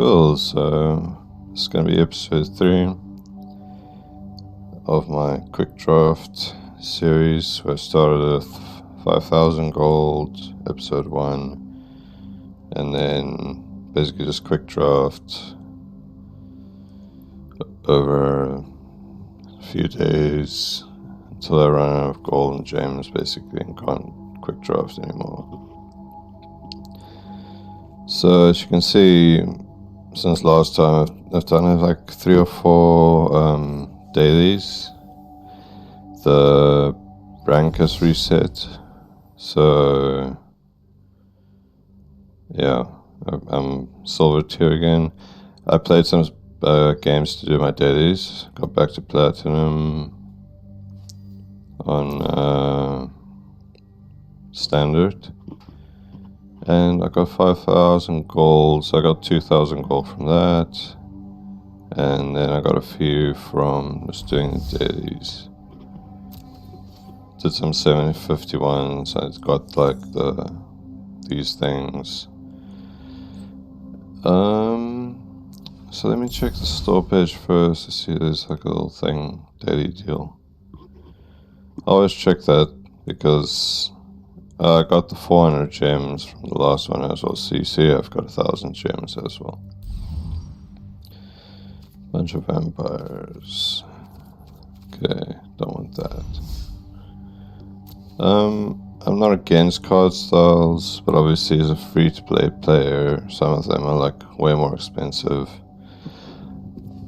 cool. So this is going to be episode 3 of my quick draft series, where I started with 5,000 gold, episode 1, and then basically just quick draft over a few days until I run out of gold and gems, basically, and can't quick draft anymore. So as you can see, since last time I've done like 3 or 4 dailies. The rank has reset, so yeah, I'm silver tier again. I played some games to do my dailies, got back to platinum on standard, and I got 5,000 gold, so I got 2,000 gold from that, and then I got a few from just doing the dailies. Did some 751, so it's got like these things. So let me check the store page first to see there's like a little thing, daily deal. I always check that because I got the 400 gems from the last one as well. So you see I've got 1,000 gems as well. Bunch of vampires. Okay, don't want that. I'm not against card styles, but obviously as a free-to-play player, some of them are like way more expensive.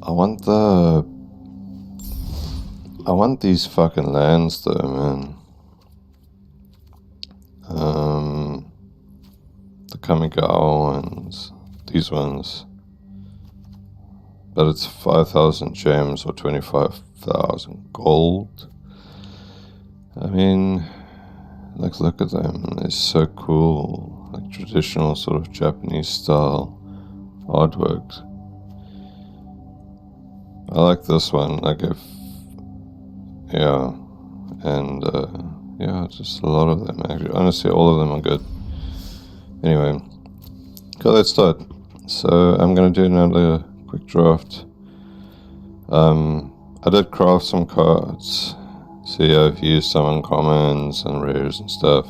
I want these fucking lands though, man. The Kamigawa ones, these ones. But it's 5,000 gems or 25,000 gold. I mean, like, look at them, they're so cool. Like traditional sort of Japanese style artwork. I like this one, like yeah, and yeah, just a lot of them actually. Honestly, all of them are good. Anyway, okay, let's start. So I'm gonna do another quick draft. I did craft some cards. So yeah, I've used some uncommons and rares and stuff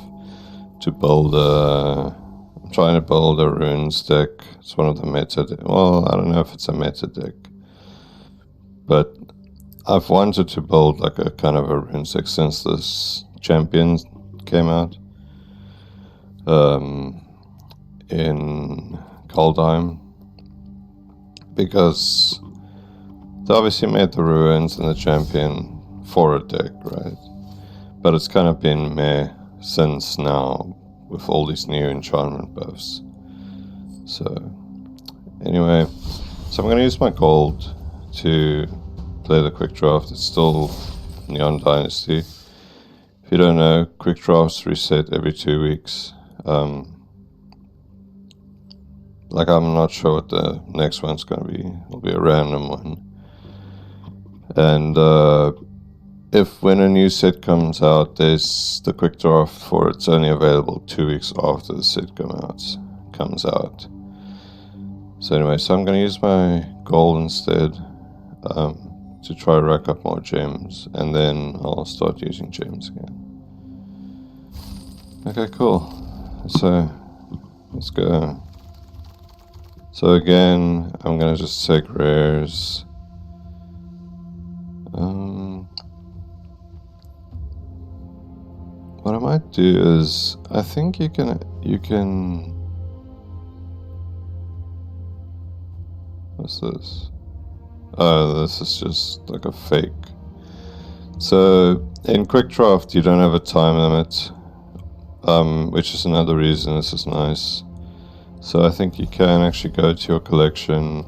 to build I'm trying to build a runes deck. It's one of the meta well, I don't know if it's a meta deck, but I've wanted to build like a kind of a runes deck since this champion came out in Kaldheim, because they obviously made the ruins and the champion for a deck, right? But it's kind of been meh since now with all these new enchantment buffs. So anyway, so I'm going to use my gold to play the quick draft. It's still Neon Dynasty. If you don't know, quick drafts reset every 2 weeks. Like, I'm not sure what the next one's going to be. It'll be a random one. And if when a new set comes out, there's the quick draft for it's only available 2 weeks after the set comes out. So anyway, so I'm going to use my gold instead to try to rack up more gems, and then I'll start using gems again. Okay, cool. So let's go. So again, I'm going to just take rares. What I might do is, I think you can, what's this? Oh, this is just like a fake. So in quick draft, you don't have a time limit, which is another reason this is nice. So I think you can actually go to your collection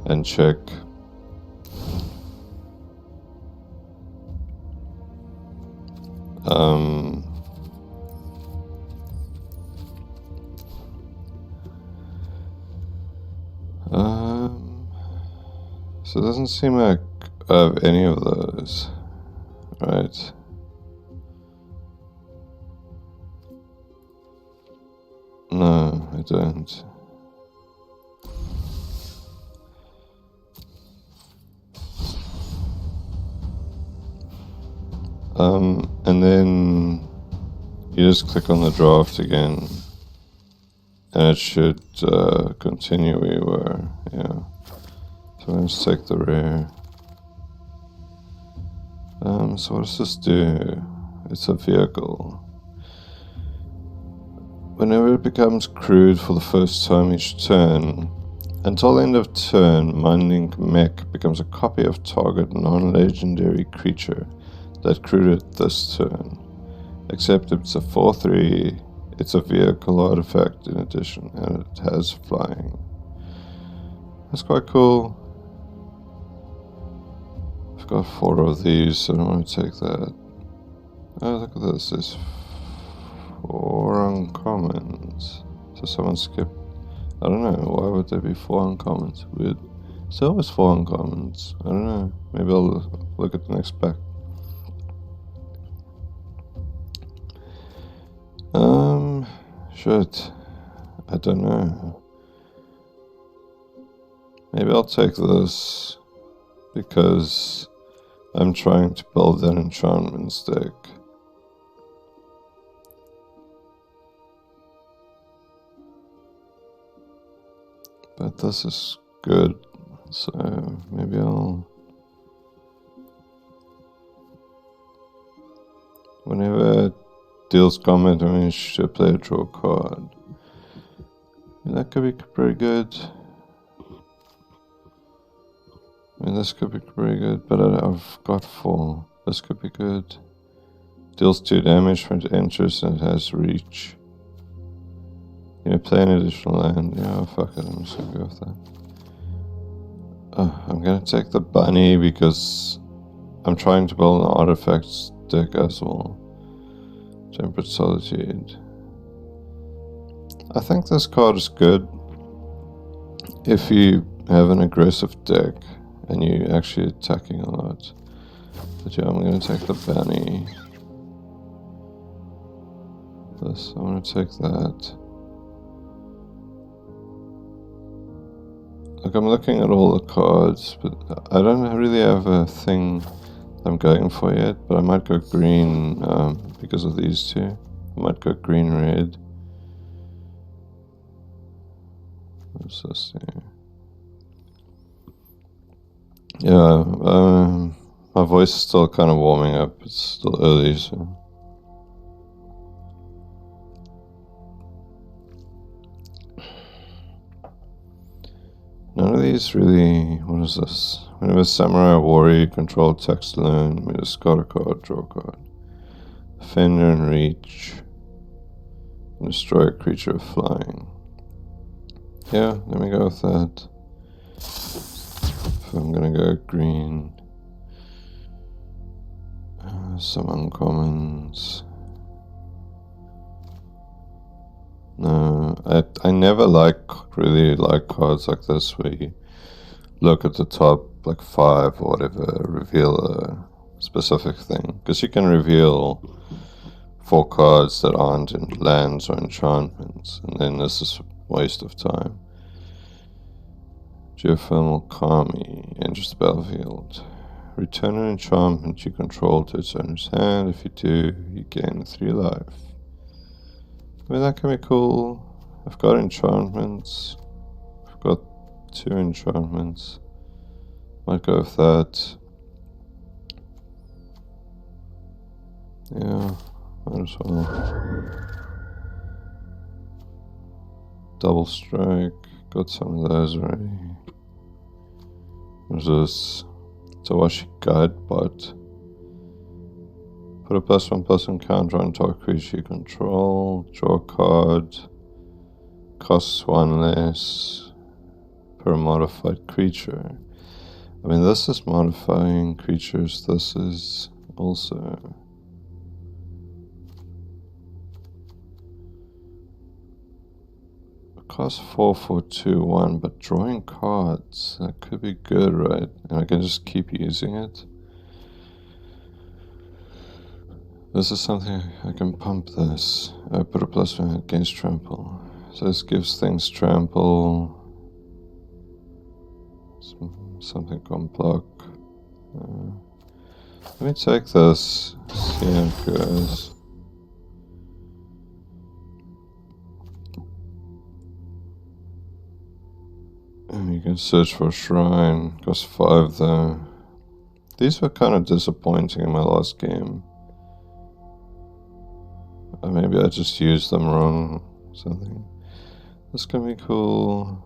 and check so it doesn't seem like I have any of those, right? No, I don't. And then you just click on the draft again, and it should continue where you were. Yeah. So let's take the rare. So what does this do? It's a vehicle. Whenever it becomes crewed for the first time each turn, until the end of turn, Minding Mech becomes a copy of target non-legendary creature that crewed it this turn. Except it's a 4/3, it's a vehicle artifact in addition, and it has flying. That's quite cool. I've got 4 of these, so I don't want to take that. Oh, look at this, there's 4 uncommons. So someone skipped. I don't know, why would there be 4 uncommons? Weird. Still was 4 uncommons. I don't know. Maybe I'll look at the next pack. Shit. I don't know. Maybe I'll take this because I'm trying to build an enchantments deck. But this is good, so maybe I'll... Whenever it deals combat damage to a player, draw a card. That could be pretty good. I mean, this could be pretty good, but I've got 4. This could be good. Deals 2 damage when it enters and it has reach. You know, play an additional land. Yeah, fuck it, I'm just gonna go with that. I'm gonna take the bunny because I'm trying to build an artifacts deck as well. Temperate Solitude. I think this card is good if you have an aggressive deck and you're actually attacking a lot. But yeah, I'm gonna take the bunny. This, I'm gonna take that. Like, I'm looking at all the cards, but I don't really have a thing I'm going for yet, but I might go green because of these 2. I might go green-red. What's this here? Yeah, my voice is still kind of warming up. It's still early, so... None of these really... What is this? Whenever Samurai Warrior control text alone, we discard a card, draw a card. Defender and reach. And destroy a creature with flying. Yeah, let me go with that. I'm gonna go green. Some uncommons. No, I never really like cards like this where you look at the top like 5 or whatever, reveal a specific thing. Because you can reveal 4 cards that aren't in lands or enchantments, and then this is a waste of time. Geothermal Kami enters the battlefield. Return an enchantment you control to its owner's hand. If you do, you gain 3 life. I mean, that can be cool. I've got enchantments. I've got 2 enchantments. Might go with that. Yeah, might as well. Double strike. Got some of those already. There's this Tawashi Guide Bot. Put a +1/+1 counter on target creature you control. Draw a card. Costs 1 less per modified creature. I mean, this is modifying creatures. This is also... It costs 4/4/2/1, but drawing cards, that could be good, right? And I can just keep using it. This is something I can pump this. I put a +1 against trample. So this gives things trample. Something can block. Let me take this. See how it goes. And you can search for a shrine. Cost 5 though. These were kind of disappointing in my last game. Or maybe I just used them wrong or something. This can be cool.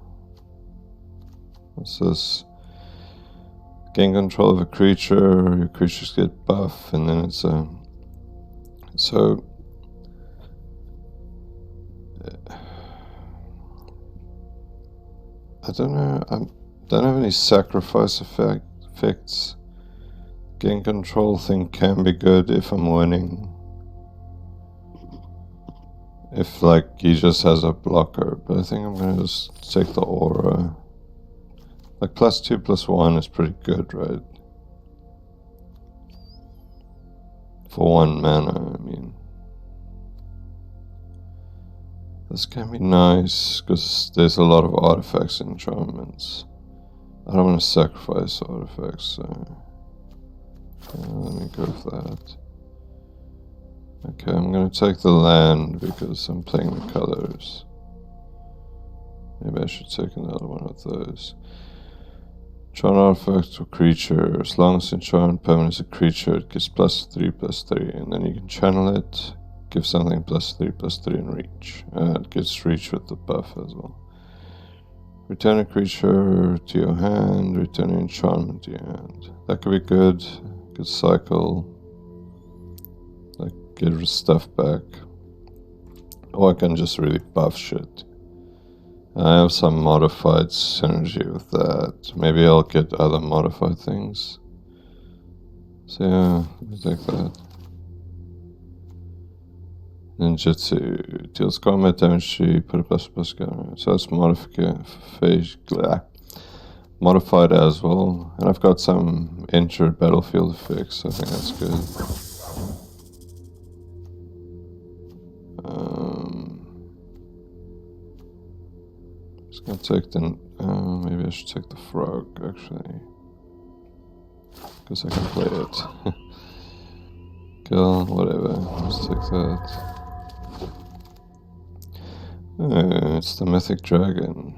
What's this? Gain control of a creature, your creatures get buff, and then it's a... So... I don't know, I don't have any sacrifice effects. Gain control thing can be good if I'm winning. If, like, he just has a blocker, but I think I'm gonna just take the aura. Like, +2/+1 is pretty good, right? For 1 mana, I mean. This can be nice, because there's a lot of artifacts and enchantments. I don't want to sacrifice artifacts, so... let me go for that. Okay, I'm gonna take the land because I'm playing the colors. Maybe I should take another one of those. Enchant artifact to creature. As long as enchant permanent is a creature, it gives +3/+3, and then you can channel it. Give something +3/+3 and reach. It gets reach with the buff as well. Return a creature to your hand. Return an enchantment to your hand. That could be good. Good cycle. Like, get stuff back. Or I can just really buff shit. I have some modified synergy with that. Maybe I'll get other modified things. So yeah, let me take that. Ninjutsu deals combat damage to you, put a +++. So that's modified as well. And I've got some injured battlefield effects, I think that's good. Just gonna take the... maybe I should take the frog, actually. Because I can play it. Kill, whatever. Let's take that. It's the mythic dragon.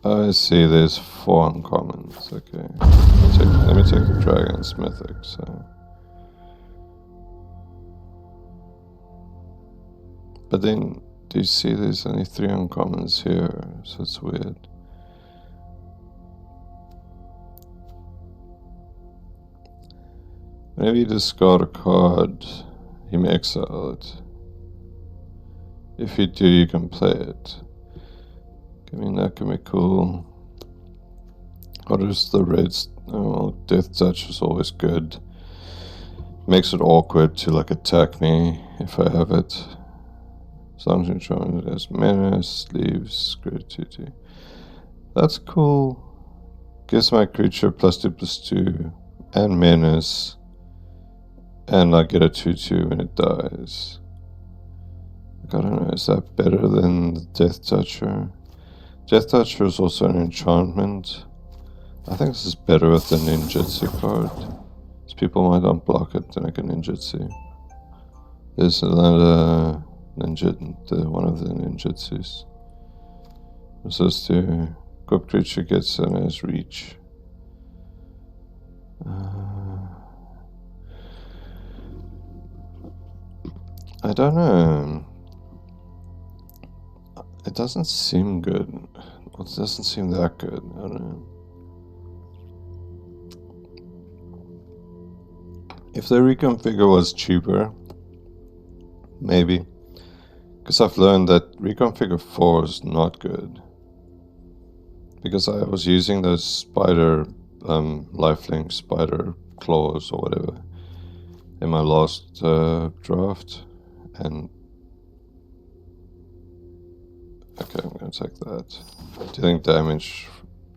I see there's 4 uncommons. Okay. Let me take the dragon. It's mythic, so. But then, do you see there's only 3 uncommons here? So it's weird. Whenever you discard a card, you may exile it. If you do, you can play it. I mean, that can be cool. What is the reds? Oh, well, Death Touch is always good. Makes it awkward to, like, attack me if I have it. As long as you show it as menace, leaves, creativity. That's cool. Gives my creature +2/+2 and menace. And I get a 2/2 when it dies. I don't know, is that better than the Death Toucher? Death Toucher is also an enchantment. I think this is better with the ninjutsu card. Because people might unblock it and I can ninjutsu. There's another one of the ninjutsus. It says to equip creature gets an as reach. I don't know. It doesn't seem good. It doesn't seem that good. I don't know. If the reconfigure was cheaper, maybe. Because I've learned that reconfigure 4 is not good. Because I was using those spider, lifelink spider claws or whatever in my last draft. And okay, I'm gonna take that. Dealing damage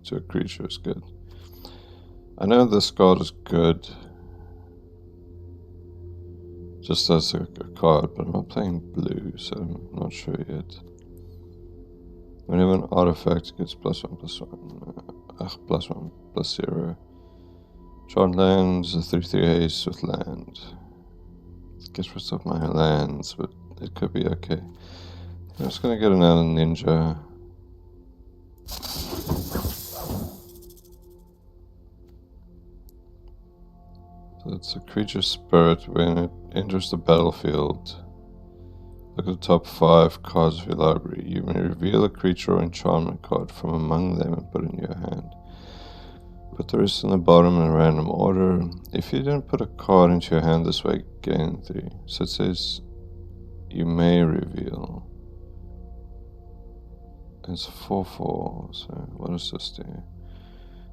to a creature is good. I know this card is good, just as a card, but I'm not playing blue, so I'm not sure yet. Whenever an artifact gets +1/+1, +1/+0, John lands a 3/3 ace with land. Gets rid of my lands, but it could be okay. I'm just gonna get another ninja. So it's a creature spirit. When it enters the battlefield, look at the top 5 cards of your library. You may reveal a creature or enchantment card from among them and put it in your hand. Put the rest in the bottom in a random order. If you didn't put a card into your hand this way, gain 3. So it says you may reveal. It's 4/4. So what does this do?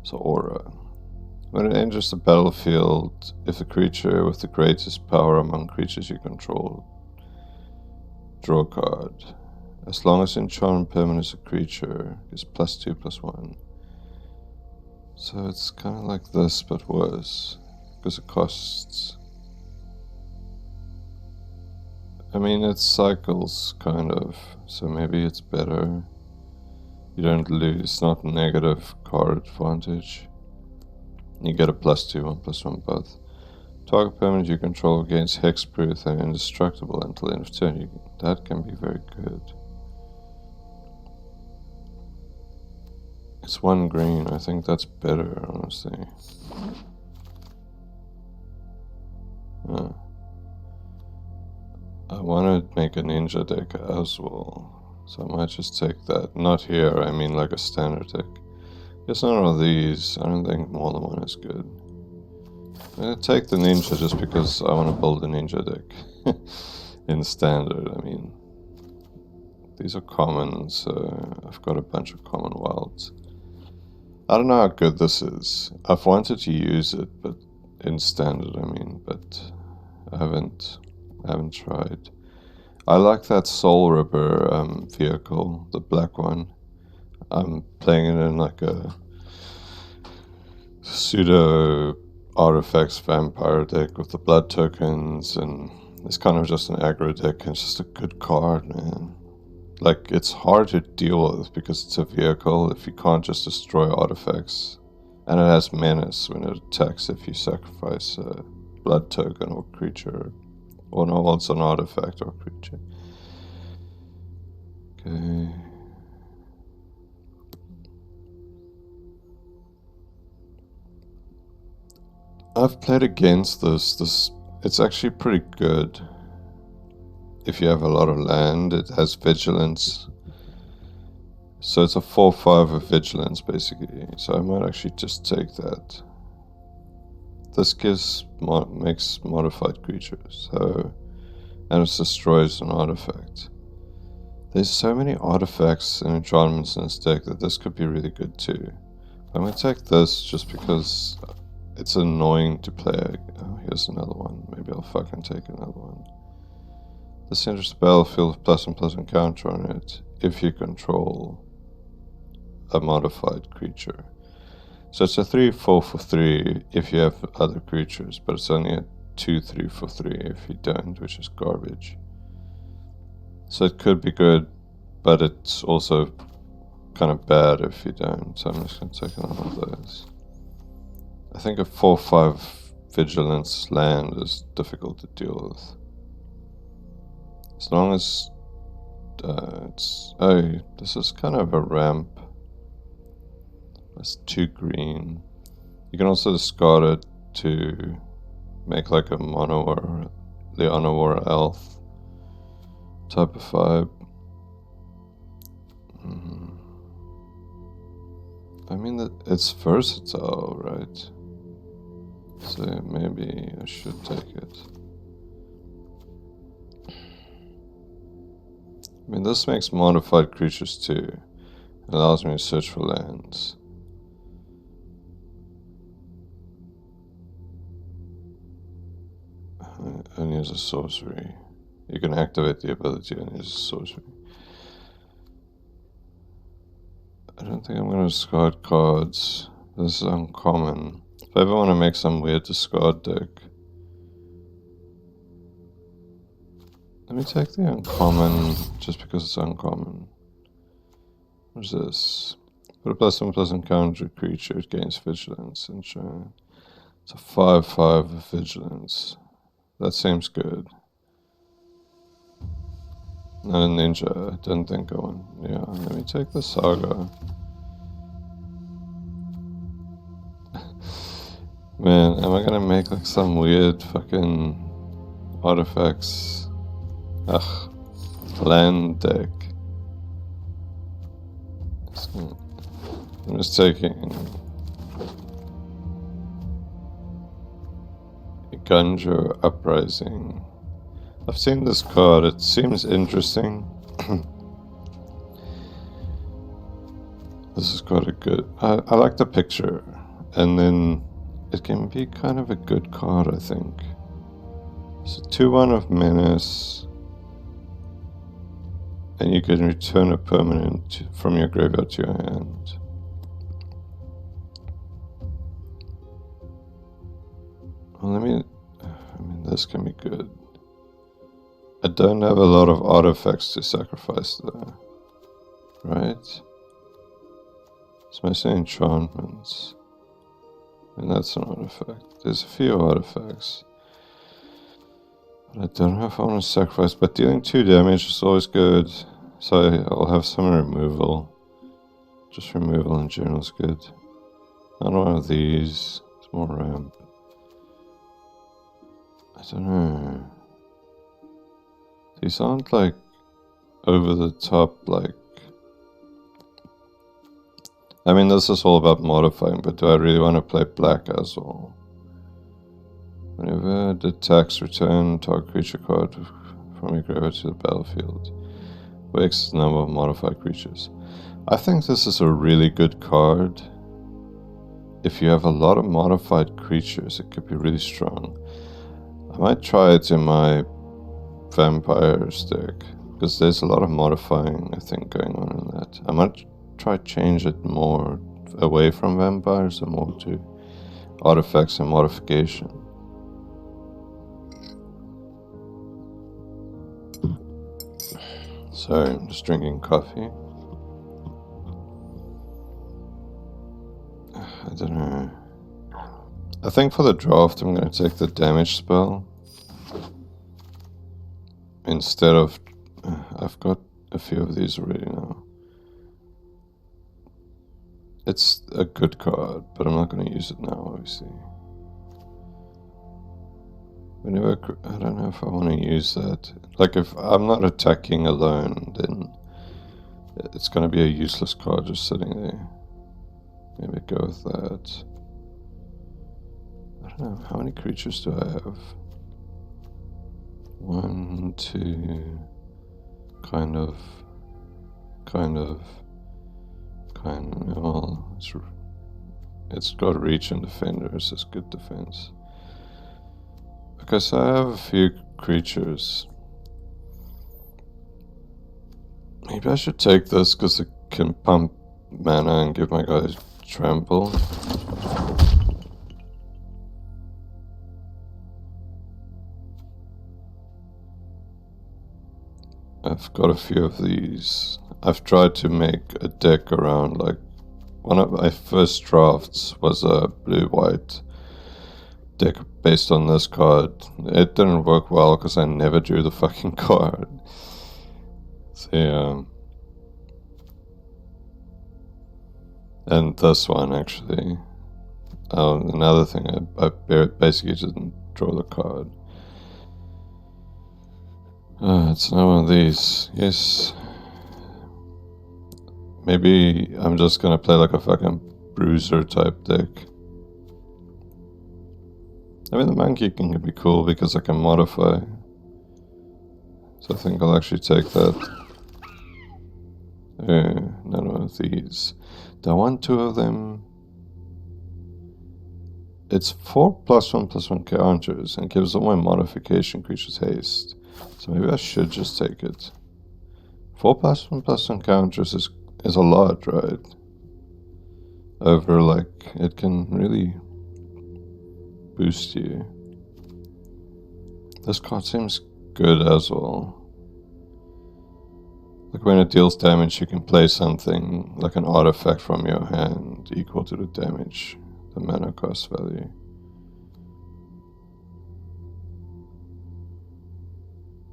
So aura. When it enters the battlefield, if the creature with the greatest power among creatures you control, draw a card. As long as enchantment permanent is a creature, is +2/+1. So it's kind of like this, but worse, because it costs. I mean, it cycles, kind of, so maybe it's better. You don't lose, not negative card advantage. You get a +2, 1/+1 both. Target permanent you control gains hexproof and indestructible until the end of turn. That can be very good. It's 1 green, I think that's better, honestly. I want to make a ninja deck as well, so I might just take that. Not here, I mean like a standard deck. It's none of these. I don't think more than one is good. I'm gonna take the ninja just because I want to build a ninja deck in standard. I mean, these are common, so I've got a bunch of common wilds. I don't know how good this is. I've wanted to use it, but in standard, I mean, but I haven't tried. I like that Soul Ripper vehicle, the black one. I'm playing it in like a pseudo artifacts vampire deck with the blood tokens, and it's kind of just an aggro deck, and it's just a good card, man. Like, it's hard to deal with because it's a vehicle if you can't just destroy artifacts, and it has menace when it attacks if you sacrifice a blood token or creature, or no, it's an artifact or creature. Okay. I've played against this. It's actually pretty good. If you have a lot of land, it has vigilance. So it's a 4/5 of vigilance, basically. So I might actually just take that. This makes modified creatures, so, and it destroys an artifact. There's so many artifacts and enchantments in this deck that this could be really good too. I'm going to take this just because it's annoying to play. Oh, here's another one. Maybe I'll fucking take another one. This enters the battlefield with +1/+1 encounter on it if you control a modified creature. So it's a 3/4 for 3 if you have other creatures, but it's only a 2/3 for 3 if you don't, which is garbage. So it could be good, but it's also kind of bad if you don't. So I'm just going to take another of those. I think a 4/5 vigilance land is difficult to deal with. As long as it's... Oh, this is kind of a ramp. That's 2 green. You can also discard it to make like a mono or Leona or elf type of vibe. I mean, that it's versatile, right? So maybe I should take it. I mean, this makes modified creatures too. It allows me to search for lands. And use a sorcery. You can activate the ability and use a sorcery. I don't think I'm going to discard cards. This is uncommon. If I ever want to make some weird discard deck, let me take the uncommon just because it's uncommon. What's this? Put a +1/+1 counter creature, it gains vigilance and It's a 5/5 vigilance. That seems good. Not a ninja. I didn't think I want. Yeah, let me take the saga. Man, am I gonna make like some weird fucking artifacts? Ugh. Land deck. I'm just taking Gunjo Uprising. I've seen this card, it seems interesting. This is quite a good... I like the picture, and then it can be kind of a good card, I think. So 2/1 of Menace, and you can return a permanent from your graveyard to your hand. Well, I mean, this can be good. I don't have a lot of artifacts to sacrifice though, right? It's mostly enchantments. And that's an artifact. There's a few artifacts. But I don't know if I want to sacrifice, but dealing 2 damage is always good. So I'll have some removal. Just removal in general is good. Not one of these. It's more ramp. I don't know. These aren't like over the top, like... I mean, this is all about modifying, but do I really want to play black as well? Whenever it attacks, return target creature card from your graveyard to the battlefield. X is the number of modified creatures. I think this is a really good card. If you have a lot of modified creatures, it could be really strong. I might try it in my vampires deck, because there's a lot of modifying, I think, going on in that. I might try to change it more away from vampires and more to artifacts and modification. Sorry, I'm just drinking coffee. I don't know. I think for the draft I'm going to take the damage spell. Instead of... I've got a few of these already now. It's a good card, but I'm not going to use it now, obviously. Whenever... I don't know if I want to use that. Like, if I'm not attacking alone, then it's going to be a useless card just sitting there. Maybe go with that. I don't know, how many creatures do I have? 1, 2, kind of, well, it's got reach and defenders, it's good defense. Okay, so I have a few creatures. Maybe I should take this because it can pump mana and give my guys trample. I've got a few of these. I've tried to make a deck around, like, one of my first drafts was a blue-white deck based on this card. It didn't work well because I never drew the fucking card. So yeah. And this one actually. Another thing, I basically didn't draw the card. It's not one of these. Yes. Maybe I'm just gonna play like a fucking bruiser type deck. I mean, the monkey can be cool because I can modify. So I think I'll actually take that. None of these. Do I want 2 of them? It's 4+1/+1 counters and gives all my modification creatures haste. So maybe I should just take it. 4+1/+1 counters is a lot, right? Over, like, it can really boost you. This card seems good as well. Like, when it deals damage, you can play something like an artifact from your hand equal to the damage, the mana cost value.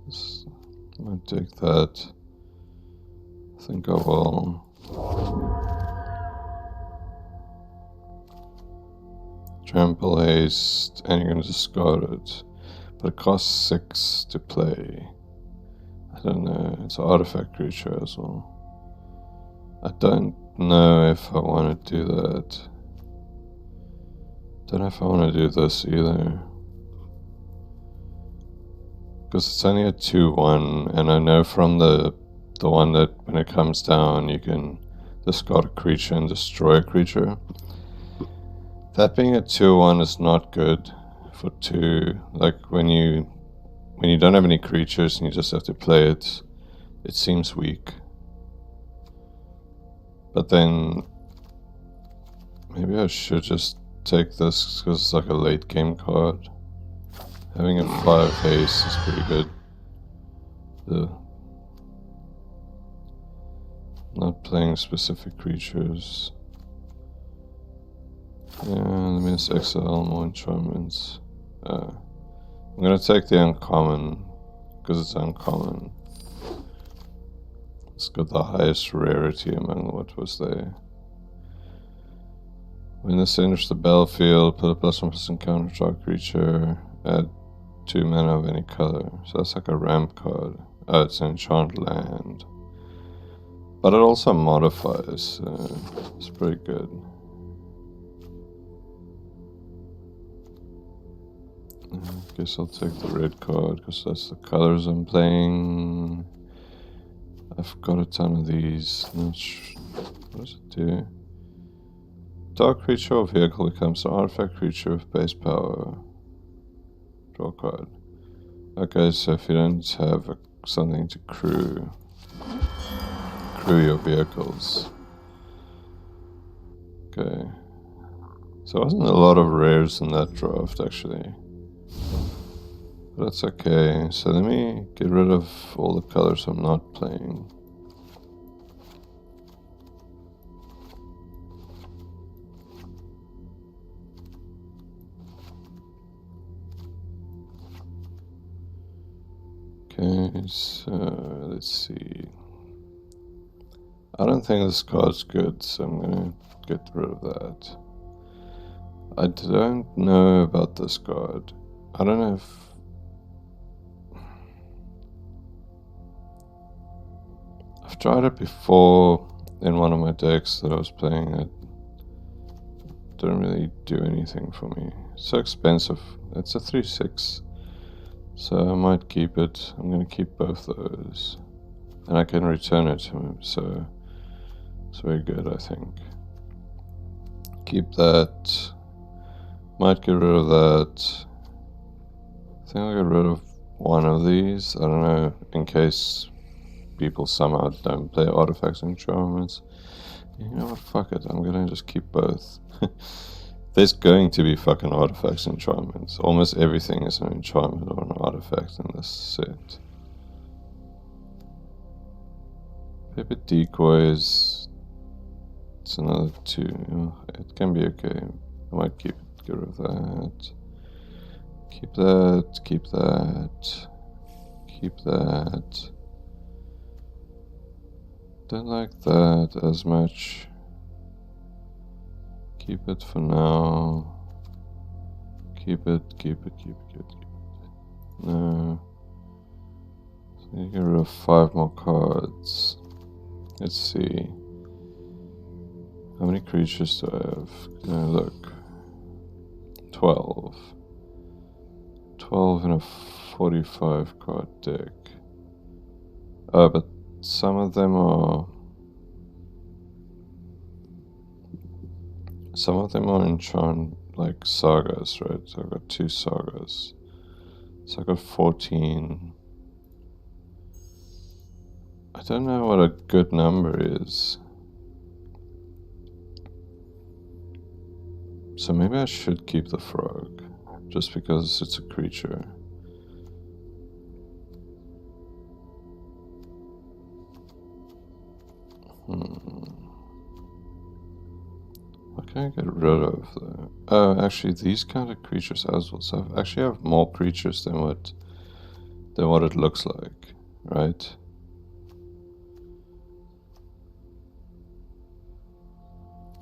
I might take that. I think I will. Trample haste, and you're gonna discard it. But it costs 6 to play. I don't know, it's an artifact creature as well. I don't know if I want to do that. Don't know if I want to do this either. Because it's only a 2/1, and I know from the one that when it comes down you can discard a creature and destroy a creature. That being a 2/1 is not good for 2. Like when you don't have any creatures and you just have to play it, it seems weak. But then maybe I should just take this because it's like a late game card. Having a 5 haste is pretty good. Not playing specific creatures. Yeah, let me just exile more enchantments. I'm gonna take the uncommon because it's uncommon. It's got the highest rarity among what was there. When this enters the battlefield, put a +1/+1 counter target creature, add 2 mana of any color. So that's like a ramp card. Oh, it's an enchant land. But it also modifies, so it's pretty good. I guess I'll take the red card because that's the colors I'm playing. I've got a ton of these. What does it do? Dark creature or vehicle becomes an artifact creature with base power. Draw a card. Okay, so if you don't have something to crew your vehicles. Okay. So there wasn't a lot of rares in that draft actually. But that's okay. So let me get rid of all the colors I'm not playing. Okay, so let's see. I don't think this card's good, so I'm gonna get rid of that. I don't know about this card. I don't know if... I've tried it before in one of my decks that I was playing. It didn't really do anything for me. It's so expensive. It's a 3/6. So I might keep it. I'm going to keep both those. And I can return it to him. So it's very good, I think. Keep that. Might get rid of that. I think I'll get rid of one of these. I don't know, in case people somehow don't play artifacts and enchantments. You know what, fuck it, I'm gonna just keep both. There's going to be fucking artifacts and enchantments. Almost everything is an enchantment or an artifact in this set. Paper decoys. It's another 2. It can be okay. I might keep it. Get rid of that. Keep that. Keep that. Keep that. Don't like that as much. Keep it for now. Keep it, keep it, keep it, keep it, keep it. No. So you get rid of 5 more cards. Let's see. How many creatures do I have? No, look. 12. 12 in a 45 card deck. Oh, but some of them are enchant, like sagas, right? So I've got 2 sagas. So I've got 14. I don't know what a good number is. So maybe I should keep the frog, just because it's a creature. What can I get rid of though? Oh, actually these kind of creatures as well. So I actually have more creatures than than what it looks like, right?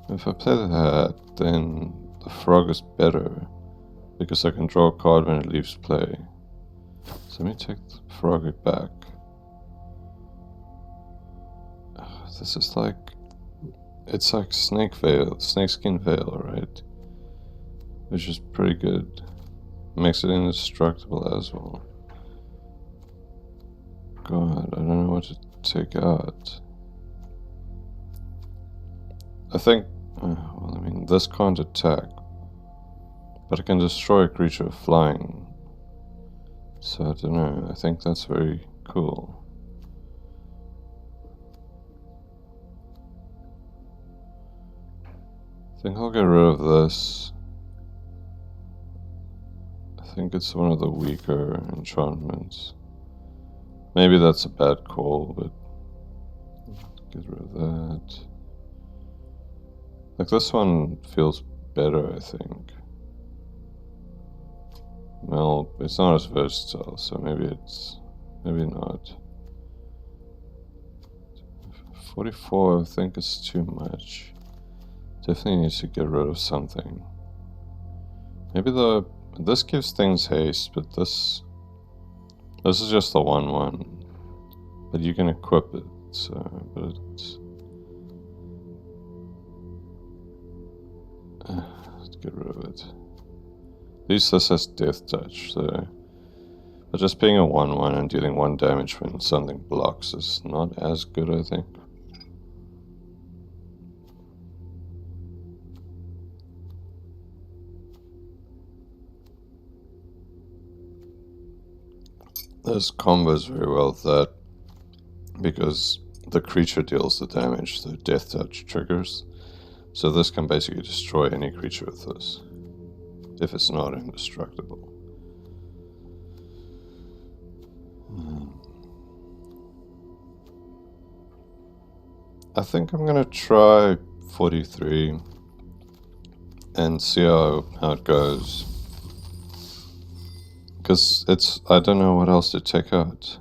If I play that, then the frog is better, because I can draw a card when it leaves play. So let me take the frog back. This is like... It's like snakeskin veil, right? Which is pretty good. Makes it indestructible as well. God, I don't know what to take out. I think... well, I mean, this can't attack. But it can destroy a creature flying. So I don't know, I think that's very cool. I think I'll get rid of this. I think it's one of the weaker enchantments. Maybe that's a bad call, but get rid of that. Like, this one feels better, I think. Well, it's not as versatile, so maybe not. 44, I think it's too much. Definitely needs to get rid of something. Maybe this gives things haste, but this is just the 1/1. But you can equip it, so, but it's... let's get rid of it. At least this has Death Touch, so... But just being a 1/1 and dealing 1 damage when something blocks is not as good, I think. This combos very well with that, because the creature deals the damage, the Death Touch triggers. So this can basically destroy any creature with this, if it's not indestructible. I think I'm gonna try 43 and see how it goes. Because I don't know what else to take out.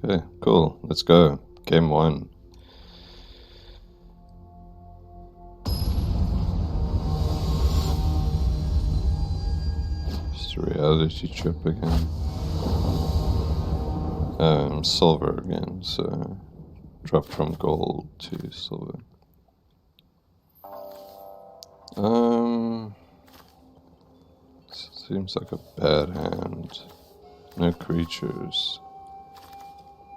Okay, cool, let's go. Game 1. Just a reality trip again. Silver again, so drop from gold to silver. Seems like a bad hand. No creatures.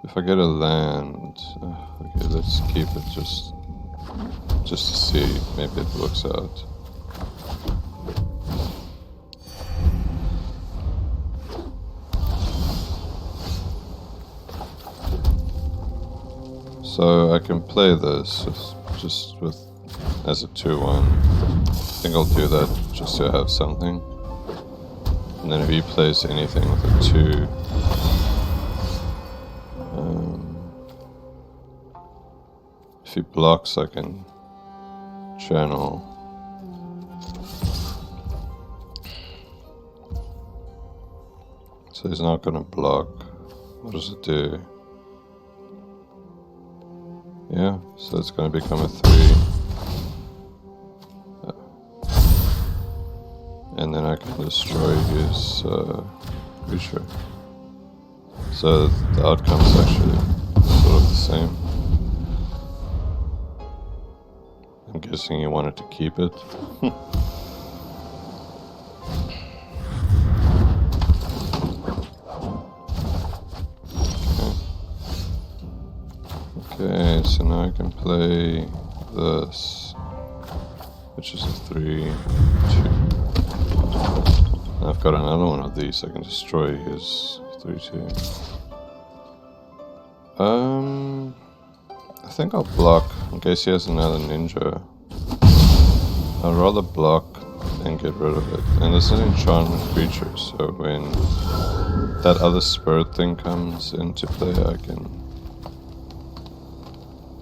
If I get a land, okay, let's keep it just to see. Maybe it works out. So I can play this just with as a 2/1. I think I'll do that just to have something. And then if he plays anything with a 2, if he blocks, I can channel. So he's not gonna block. What does it do? Yeah, so it's gonna become a 3. And then I can destroy his creature. So the outcome is actually sort of the same. I'm guessing you wanted to keep it. Okay, so now I can play this, which is a 3/2. I've got another one of these. I can destroy his 3/2. I think I'll block in case he has another ninja. I'd rather block and get rid of it. And this is an enchantment creature, so when that other spirit thing comes into play, I can...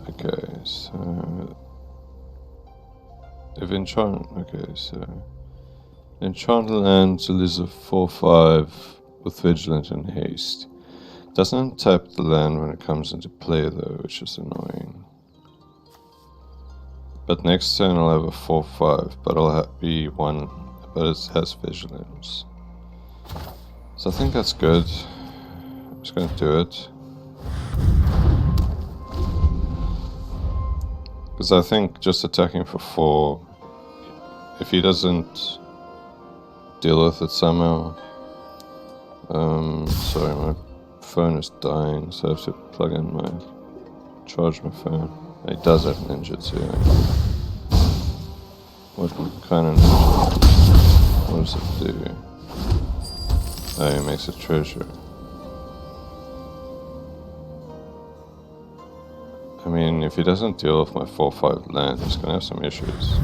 Okay, so... If enchant... Okay, so... Enchant land to lose a 4/5 with Vigilant and Haste. Doesn't tap the land when it comes into play though, which is annoying. But next turn I'll have a 4/5, but I'll be one, but it has Vigilance. So I think that's good. I'm just gonna do it. Because I think just attacking for 4, if he doesn't deal with it somehow. Sorry, my phone is dying, so I have to plug in charge my phone. It does have ninjutsu. What kind of ninja? What does it do? Oh, it makes a treasure. I mean, if he doesn't deal with my 4/5 land, he's gonna have some issues.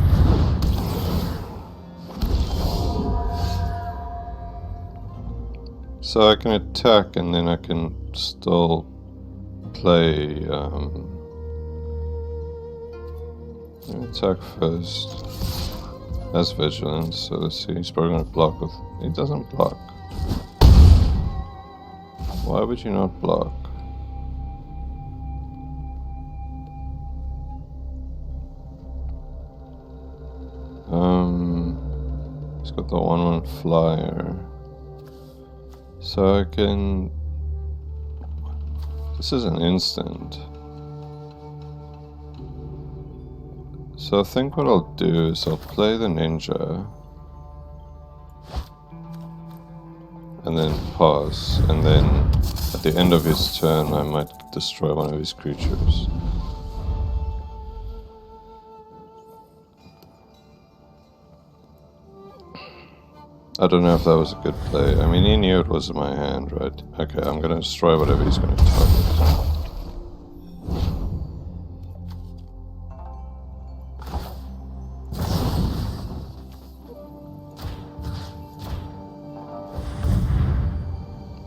So I can attack and then I can still play, attack first. That's Vigilance, so let's see, he's probably gonna block with, he doesn't block. Why would you not block? He's got the 1/1 flyer. So I can... This is an instant. So I think what I'll do is I'll play the ninja. And then pass. And then at the end of his turn I might destroy one of his creatures. I don't know if that was a good play. I mean, he knew it was in my hand, right? Okay, I'm gonna destroy whatever he's gonna target.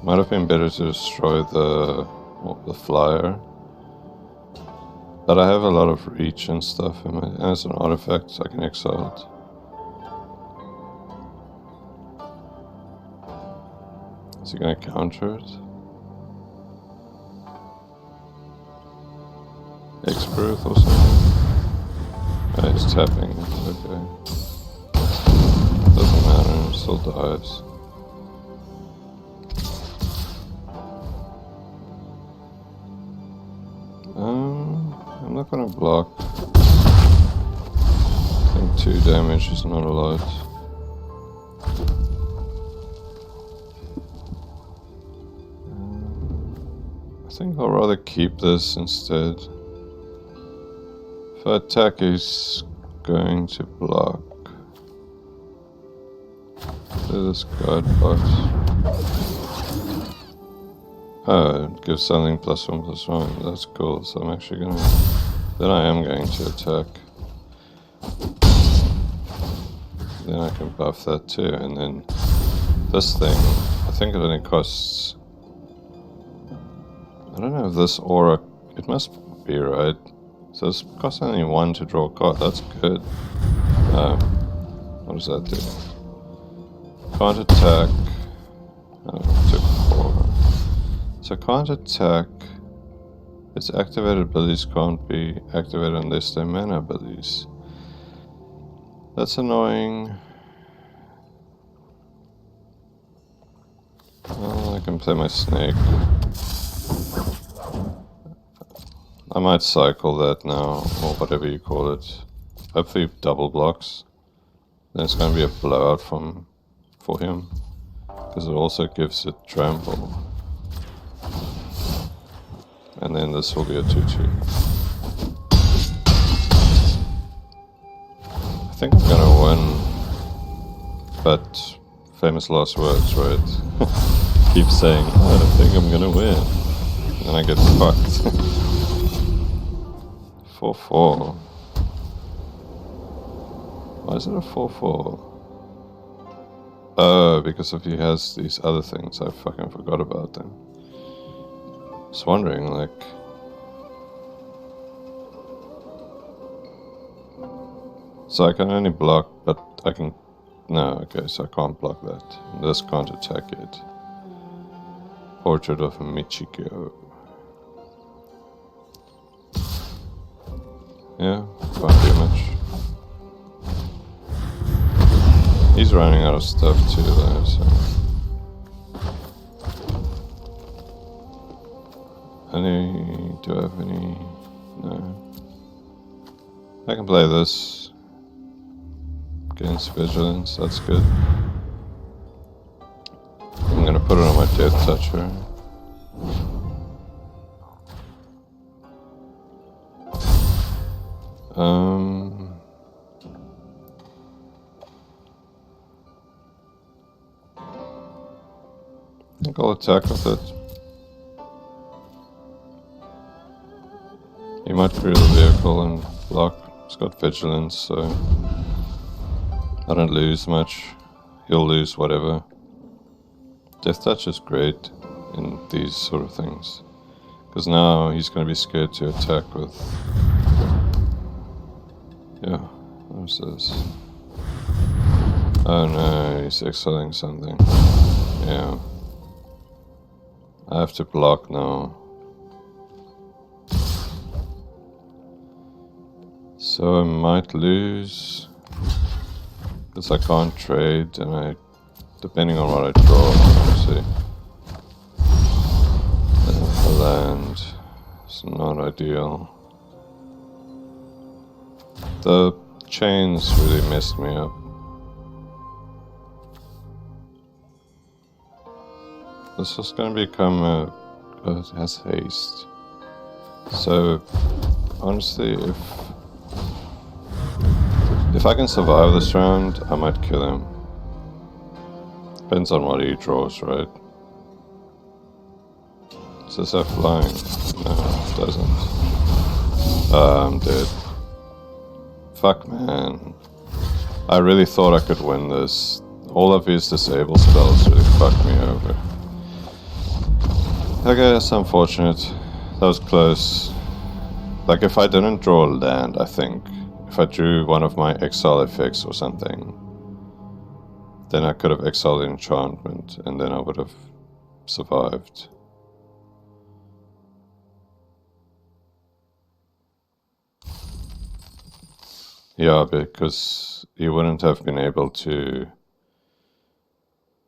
Might have been better to destroy the flyer. But I have a lot of reach and stuff, and as an artifact I can exile it. Is he gonna counter it? X-Birth or something? Oh, he's tapping it, okay. Doesn't matter, it still dies. I'm not gonna block. I think 2 damage is not a lot. I think I'll rather keep this instead. If I attack, he's going to block. Do this guard box. Oh, it gives something +1/+1. That's cool. So I'm actually gonna. Then I am going to attack. Then I can buff that too, and then this thing. I think it only costs. I don't know if this aura, it must be right. So this costs only 1 to draw a card, that's good. What does that do? Can't attack. Oh, took 4. So can't attack. Its activated abilities can't be activated unless they're mana abilities. That's annoying. Well, I can play my snake. I might cycle that now, or whatever you call it. Hopefully double blocks. Then it's going to be a blowout for him. Because it also gives it trample. And then this will be a 2/2. I think I'm going to win. But famous last words, right? Keep saying, I don't think I'm going to win. And then I get fucked. 4/4. Why is it a 4/4? Oh, because if he has these other things, I fucking forgot about them. I was wondering, like... So I can only block, but I can... No, okay, so I can't block that. This can't attack it. Portrait of Michiko. Yeah, can't do much. He's running out of stuff too though, so... do I have any? No. I can play this against Vigilance, that's good. I'm gonna put it on my Death Toucher. I think I'll attack with it. He might free the vehicle and block. He's got Vigilance, so I don't lose much. He'll lose whatever. Death Touch is great in these sort of things, because now he's going to be scared to attack with... Yeah, what's this? Oh no, he's exiling something. Yeah. I have to block now. So I might lose, because I can't trade, and depending on what I draw, obviously. The land is not ideal. The chains really messed me up. This is going to become a... Oh, it has haste. So, honestly, if I can survive this round, I might kill him. Depends on what he draws, right? Does this have flying? No, it doesn't. I'm dead. Fuck, man. I really thought I could win this. All of his disable spells really fucked me over. Okay, that's unfortunate. That was close. Like, if I didn't draw a land, I think, if I drew one of my exile effects or something, then I could have exiled the enchantment, and then I would have survived. Yeah, because he wouldn't have been able to...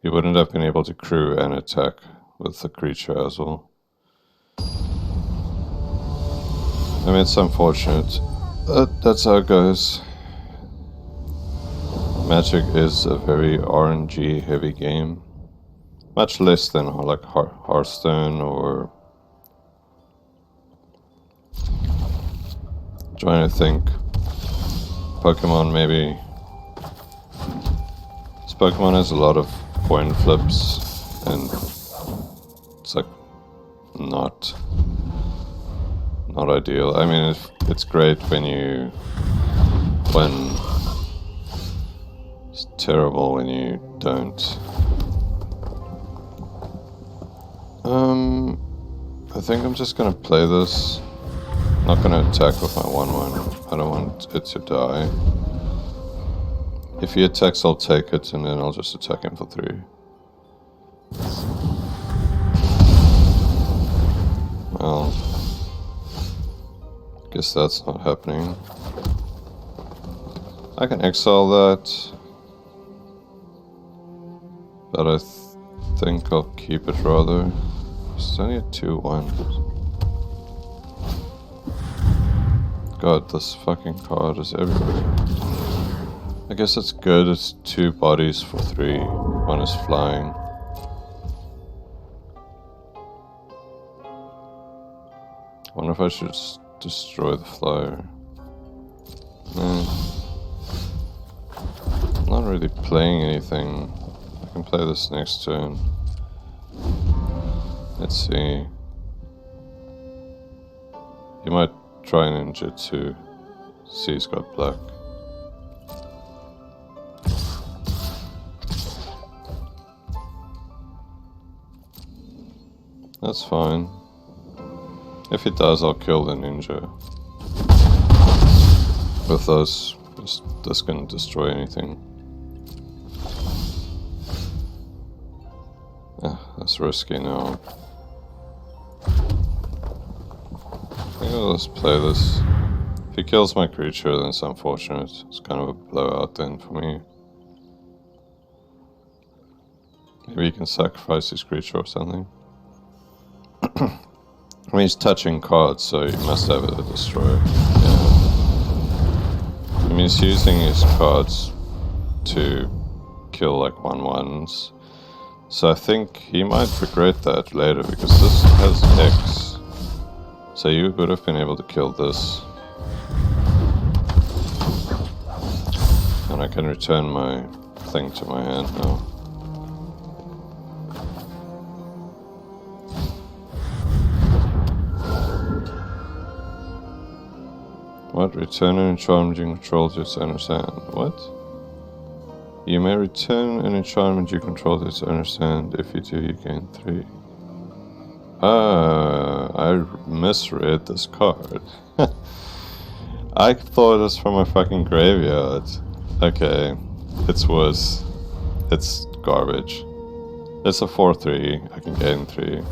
He wouldn't have been able to crew and attack with the creature as well. I mean, it's unfortunate. That's how it goes. Magic is a very RNG heavy game. Much less than like Hearthstone or... Trying to think. Pokemon maybe. This Pokemon has a lot of coin flips and it's like not ideal. I mean, it's great when you win. It's terrible when you don't. I think I'm just gonna play this. I'm not gonna attack with my 1/1. I don't want it to die. If he attacks, I'll take it, and then I'll just attack him for 3. Well, guess that's not happening. I can exile that, but I think I'll keep it rather. It's only a 2/1. God, this fucking card is everywhere. I guess it's good, it's 2 bodies for 3. One is flying. I wonder if I should destroy the flyer. I'm not really playing anything. I can play this next turn. Let's see. He might try an ninjutsu. See, he's got black. That's fine. If he does, I'll kill the ninja. With those, this can destroy anything. That's risky now. think I'll just play this. If he kills my creature, then it's unfortunate. It's kind of a blowout then for me. Maybe he can sacrifice his creature or something. I mean, he's touching cards, so he must have it destroyed. Yeah. I mean, he's using his cards to kill like 1/1s. So I think he might regret that later, because this has X. So you would have been able to kill this. And I can return my thing to my hand now. What? Return an enchantment you control to its owner's hand. What? You may return an enchantment you control to its owner's hand. If you do, you gain 3. Ah, I misread this card. I thought it was from my fucking graveyard. Okay, it's worse. It's garbage. It's a 4/3. I can gain 3.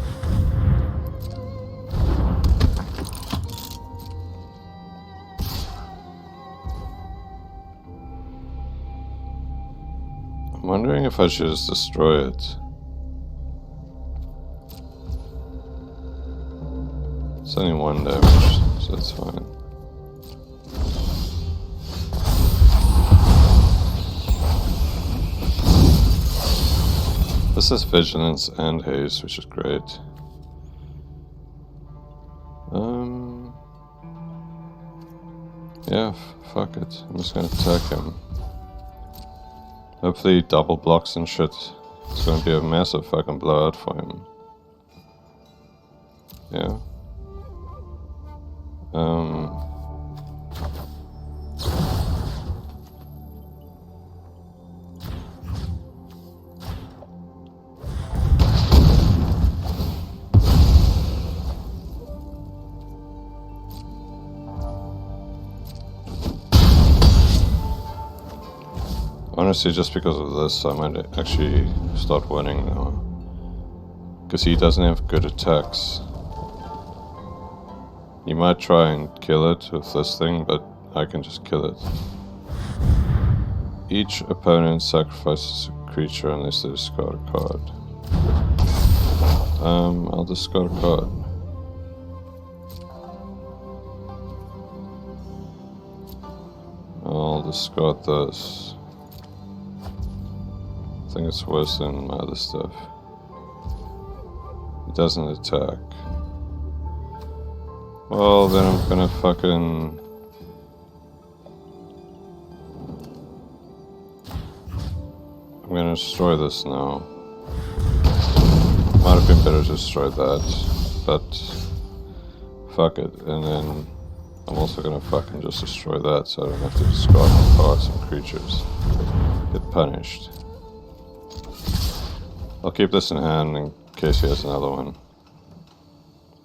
I'm wondering if I should just destroy it. It's only 1 damage, so that's fine. This is Vigilance and Haste, which is great. Yeah, fuck it. I'm just gonna attack him. Hopefully he double blocks and shit. It's gonna be a massive fucking blowout for him. Yeah. Honestly, just because of this, I might actually start winning now. Because he doesn't have good attacks. You might try and kill it with this thing, but I can just kill it. Each opponent sacrifices a creature unless they discard a card. I'll discard a card. I'll discard this. I think it's worse than my other stuff. It doesn't attack. Well, then I'm gonna fucking... I'm gonna destroy this now. Might have been better to destroy that, but... fuck it, and then... I'm also gonna fucking just destroy that so I don't have to discard my cards and creatures. Get punished. I'll keep this in hand in case he has another one.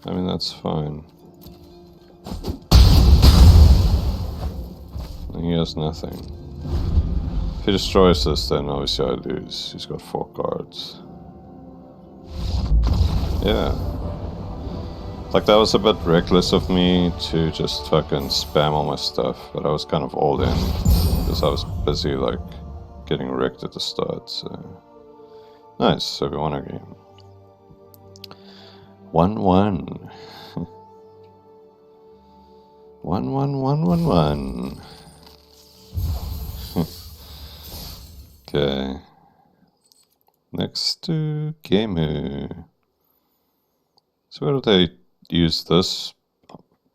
I mean, that's fine. And he has nothing. If he destroys this, then obviously I lose. He's got 4 cards. Yeah. Like, that was a bit reckless of me to just fucking spam all my stuff, but I was kind of all in. Because I was busy, like, getting wrecked at the start, so... Nice, so we won our game. 1-1. 1-1-1-1-1. Okay. Next to Gamu. So where do they use this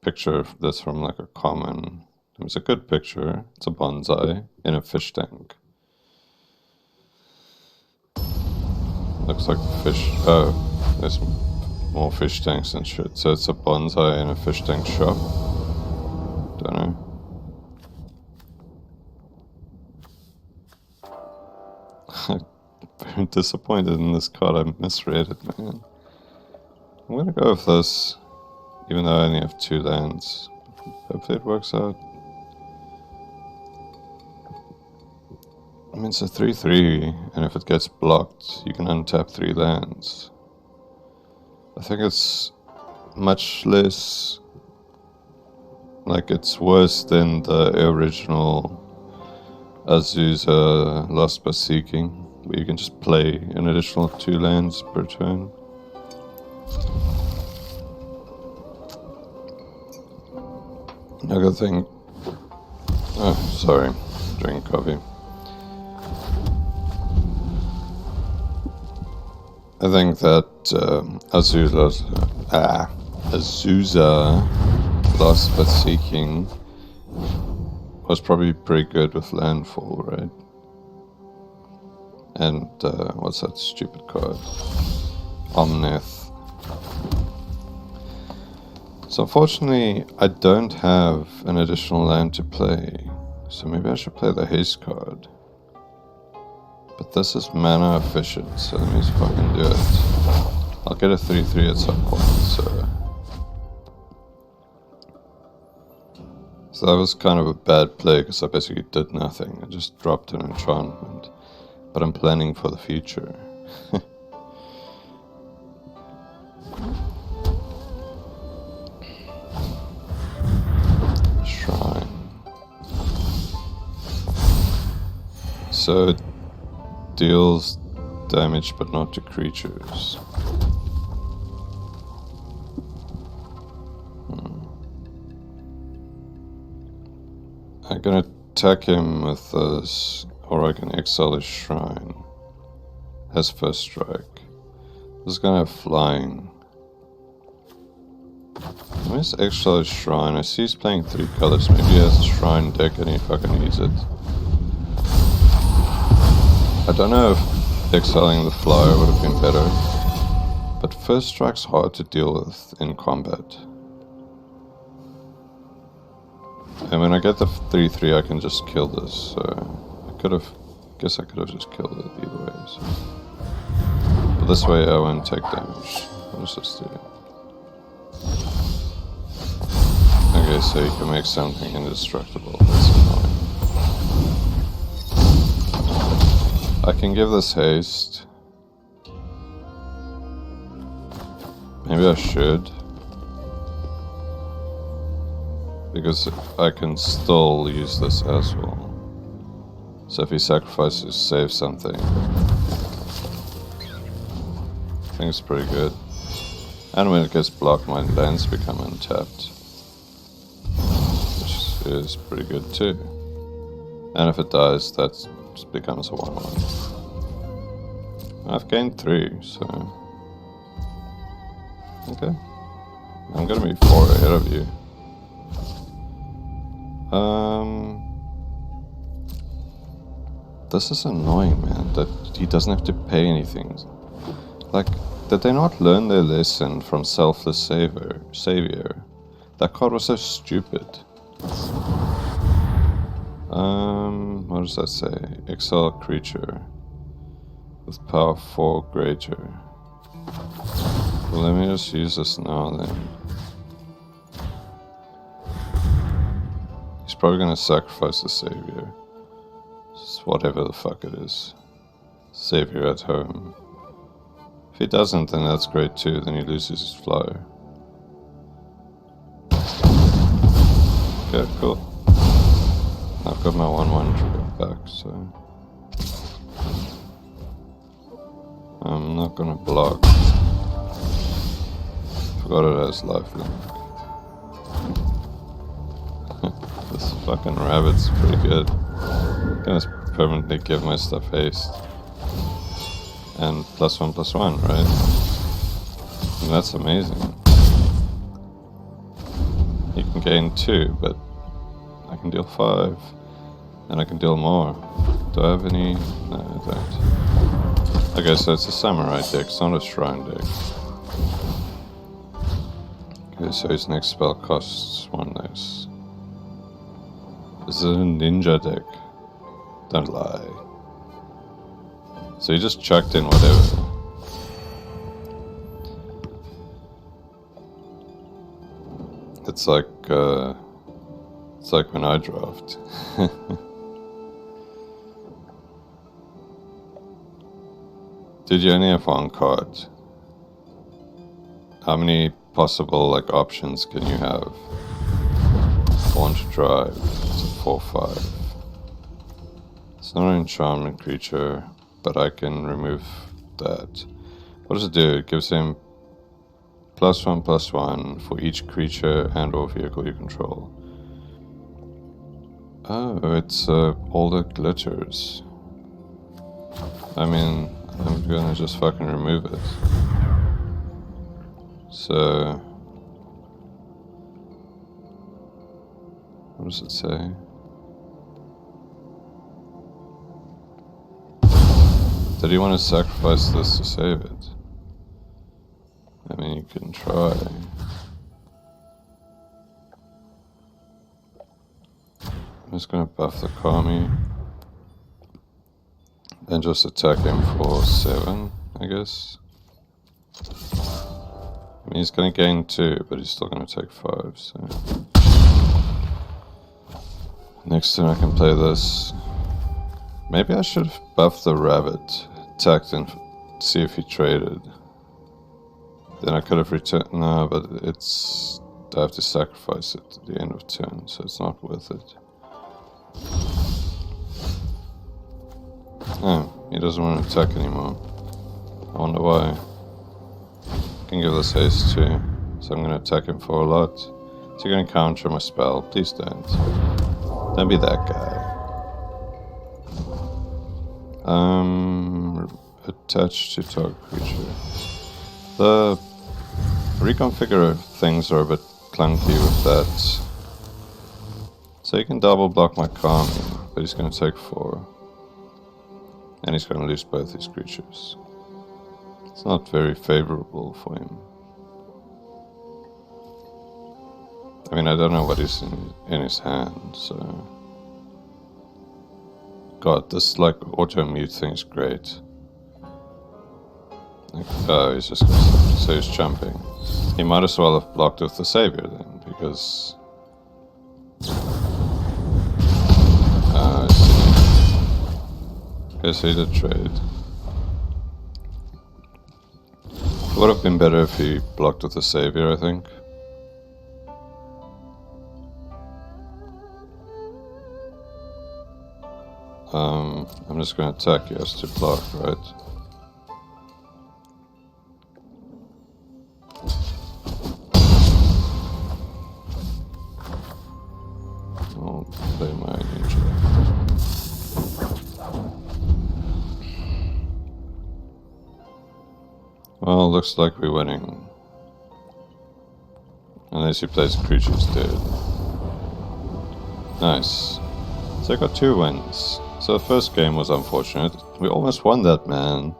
picture that's from like a common? It's a good picture. It's a bonsai in a fish tank. Looks like fish. Oh, there's more fish tanks and shit. So it's a bonsai in a fish tank shop. Don't know. I'm very disappointed in this card. I misread it, man. I'm gonna go with this, even though I only have 2 lands. Hopefully it works out. I mean, it's a 3/3, and if it gets blocked, you can untap 3 lands. I think it's much less Like, it's worse than the original Azusa Lost by Seeking, where you can just play an additional 2 lands per turn. Another thing. Oh, sorry. Drink coffee. I think that Azusa Lost by Seeking was probably pretty good with landfall, right? And what's that stupid card? Omnith. So unfortunately, I don't have an additional land to play, so maybe I should play the haste card. But this is mana efficient, so let me just fucking do it. I'll get a 3/3 at some point, so that was kind of a bad play, because I basically did nothing. I just dropped an enchantment. But I'm planning for the future. Shrine. So it deals damage but not to creatures. I can attack him with this, or I can exile his shrine. Has first strike. This is gonna have flying. Let me just exile his shrine. I see he's playing 3 colors. Maybe he has a shrine deck and he fucking needs it. I don't know if exiling the flyer would have been better, but first strike's hard to deal with in combat. And when I get the 3/3, I can just kill this. So guess I could have just killed it either way. So. But this way I won't take damage. What does this do? Okay, so you can make something indestructible. That's annoying. I can give this haste. Maybe I should. Because I can still use this as well. So if he sacrifices, save something. I think it's pretty good. And when it gets blocked, my lands become untapped. Which is pretty good too. And if it dies, that just becomes a 1/1. I've gained 3, so... Okay. I'm gonna be 4 ahead of you. This is annoying, man, that he doesn't have to pay anything. Like, did they not learn their lesson from Selfless Savior? That card was so stupid. What does that say? Exile creature with power 4 greater. Well, let me just use this now then. He's probably gonna sacrifice the Savior. Just whatever the fuck it is. Savior at home. If he doesn't, then that's great too, then he loses his flyer. Okay, cool. I've got my 1/1 trigger back, so... I'm not gonna block. Forgot it has lifelink. This fucking rabbit's pretty good. I'm gonna permanently give my stuff haste. And +1/+1, right? And that's amazing. You can gain 2, but I can deal 5. And I can deal more. Do I have any? No, I don't. Okay, so it's a samurai deck, it's not a shrine deck. Okay, so his next spell costs 1 less. Is it a ninja deck? Don't lie. So he just chucked in whatever. It's like when I draft. Did you only have 1 card? How many possible options can you have? Born to Drive. It's a 4/5. It's not an enchantment creature, but I can remove that. What does it do? It gives him +1/+1 for each creature and or vehicle you control. Oh, it's all the glitters. I mean, I'm gonna just fucking remove it. So, what does it say? Did you want to sacrifice this to save it? I mean, you can try. I'm just gonna buff the Kami. And just attack him for 7, I guess. I mean, he's gonna gain 2, but he's still gonna take 5, so... Next turn I can play this. Maybe I should have buffed the rabbit, attacked and see if he traded. Then I could have returned... No, but it's... I have to sacrifice it at the end of turn, so it's not worth it. Oh, he doesn't want to attack anymore. I wonder why. I can give this haste too, so I'm going to attack him for a lot. Is he going to counter my spell? Please don't. Don't be that guy. Attached to target creature. The reconfigure things are a bit clunky with that. So you can double block my Kami, but he's going to take 4. And he's going to lose both his creatures. It's not very favorable for him. I mean, I don't know what is in his hand, so... God, this like auto-mute thing is great. Like, oh, he's just gonna... So he's jumping. He might as well have blocked with the Savior then, because... I see. Okay, so he did trade. It would have been better if he blocked with the Savior, I think. I'm just going to attack you as to block, right? I'll play my ninja. Well, looks like we're winning. Unless he plays creatures dead. Nice. So I got 2 wins. So the first game was unfortunate. We almost won that, man.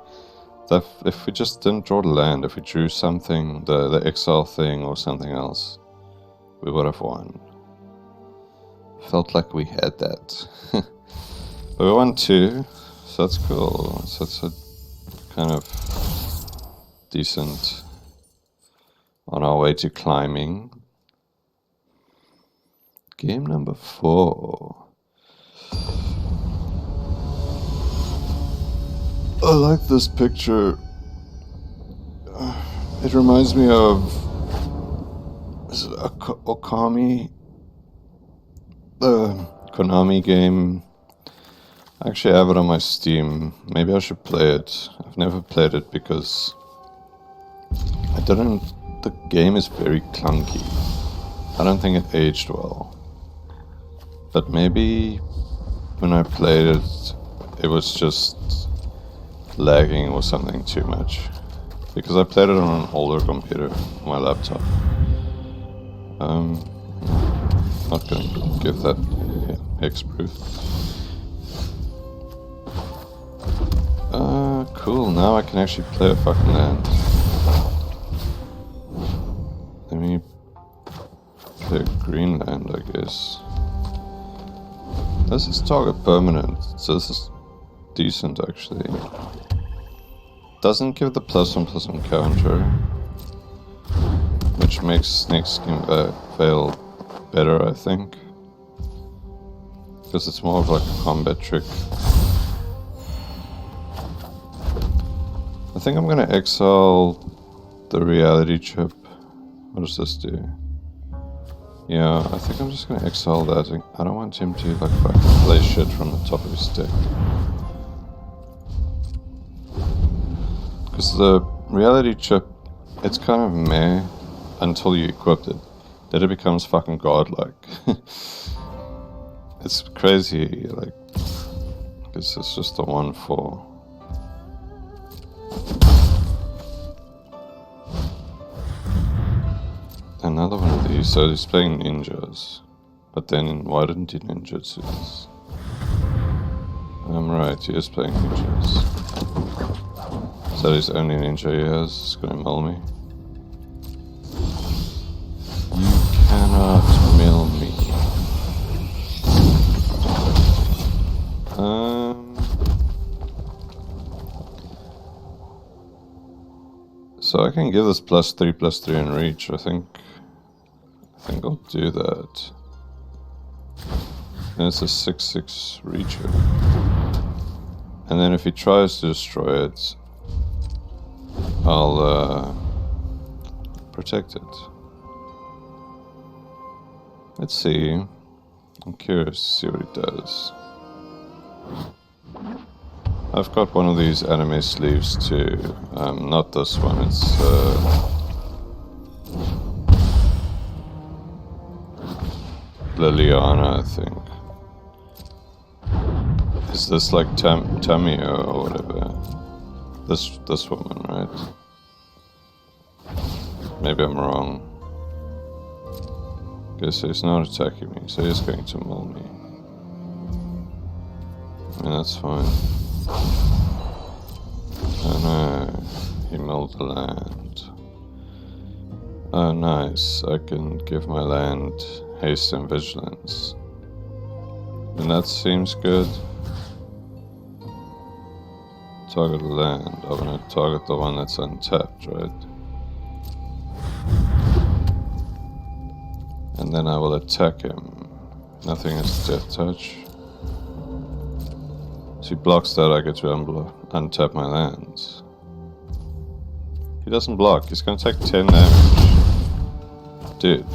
If we just didn't draw the land, if we drew something, the exile thing or something else, we would have won. Felt like we had that. But we won 2, so that's cool. So it's a kind of decent on our way to climbing. Game number 4. I like this picture. It reminds me of... Is it Okami? The Konami game. I actually have it on my Steam. Maybe I should play it. I've never played it because... The game is very clunky. I don't think it aged well. But maybe when I played it, it was just lagging or something too much. Because I played it on an older computer, on my laptop. Not gonna give that Ep3. Cool, now I can actually play a fucking land. Let me play a green land, I guess. This is target permanent, so this is decent actually. Doesn't give the +1/+1 counter, which makes Snake's Skin Veil better, I think. Because it's more of like a combat trick. I think I'm gonna exile the reality chip. What does this do? Yeah, I think I'm just gonna exile that. I don't want him to like fucking play shit from the top of his deck. Because the reality chip, it's kind of meh until you equip it. Then it becomes fucking godlike. It's crazy, like, because it's just a 1/4. Another one of these, so he's playing ninjas. But then, why didn't he ninjutsus? I'm right, he is playing ninjas. So his only ninja he has is gonna mill me. You cannot mill me. So I can give this +3/+3 in reach, I think I'll do that. And it's a 6/6 reacher. And then if he tries to destroy it, I'll protect it. Let's see. I'm curious to see what he does. I've got one of these anime sleeves too. Not this one, it's Liliana, I think. Is this like Tamio or whatever? This woman, right? Maybe I'm wrong. Okay, so he's not attacking me, so he's going to mill me. I mean, that's fine. Oh no, he milled the land. Oh nice, I can give my land haste and vigilance. And that seems good. Target the land. I'm gonna target the one that's untapped, right? And then I will attack him. Nothing is death touch. So he blocks that, I get to untap my lands. He doesn't block, he's gonna take 10 damage. Dude. I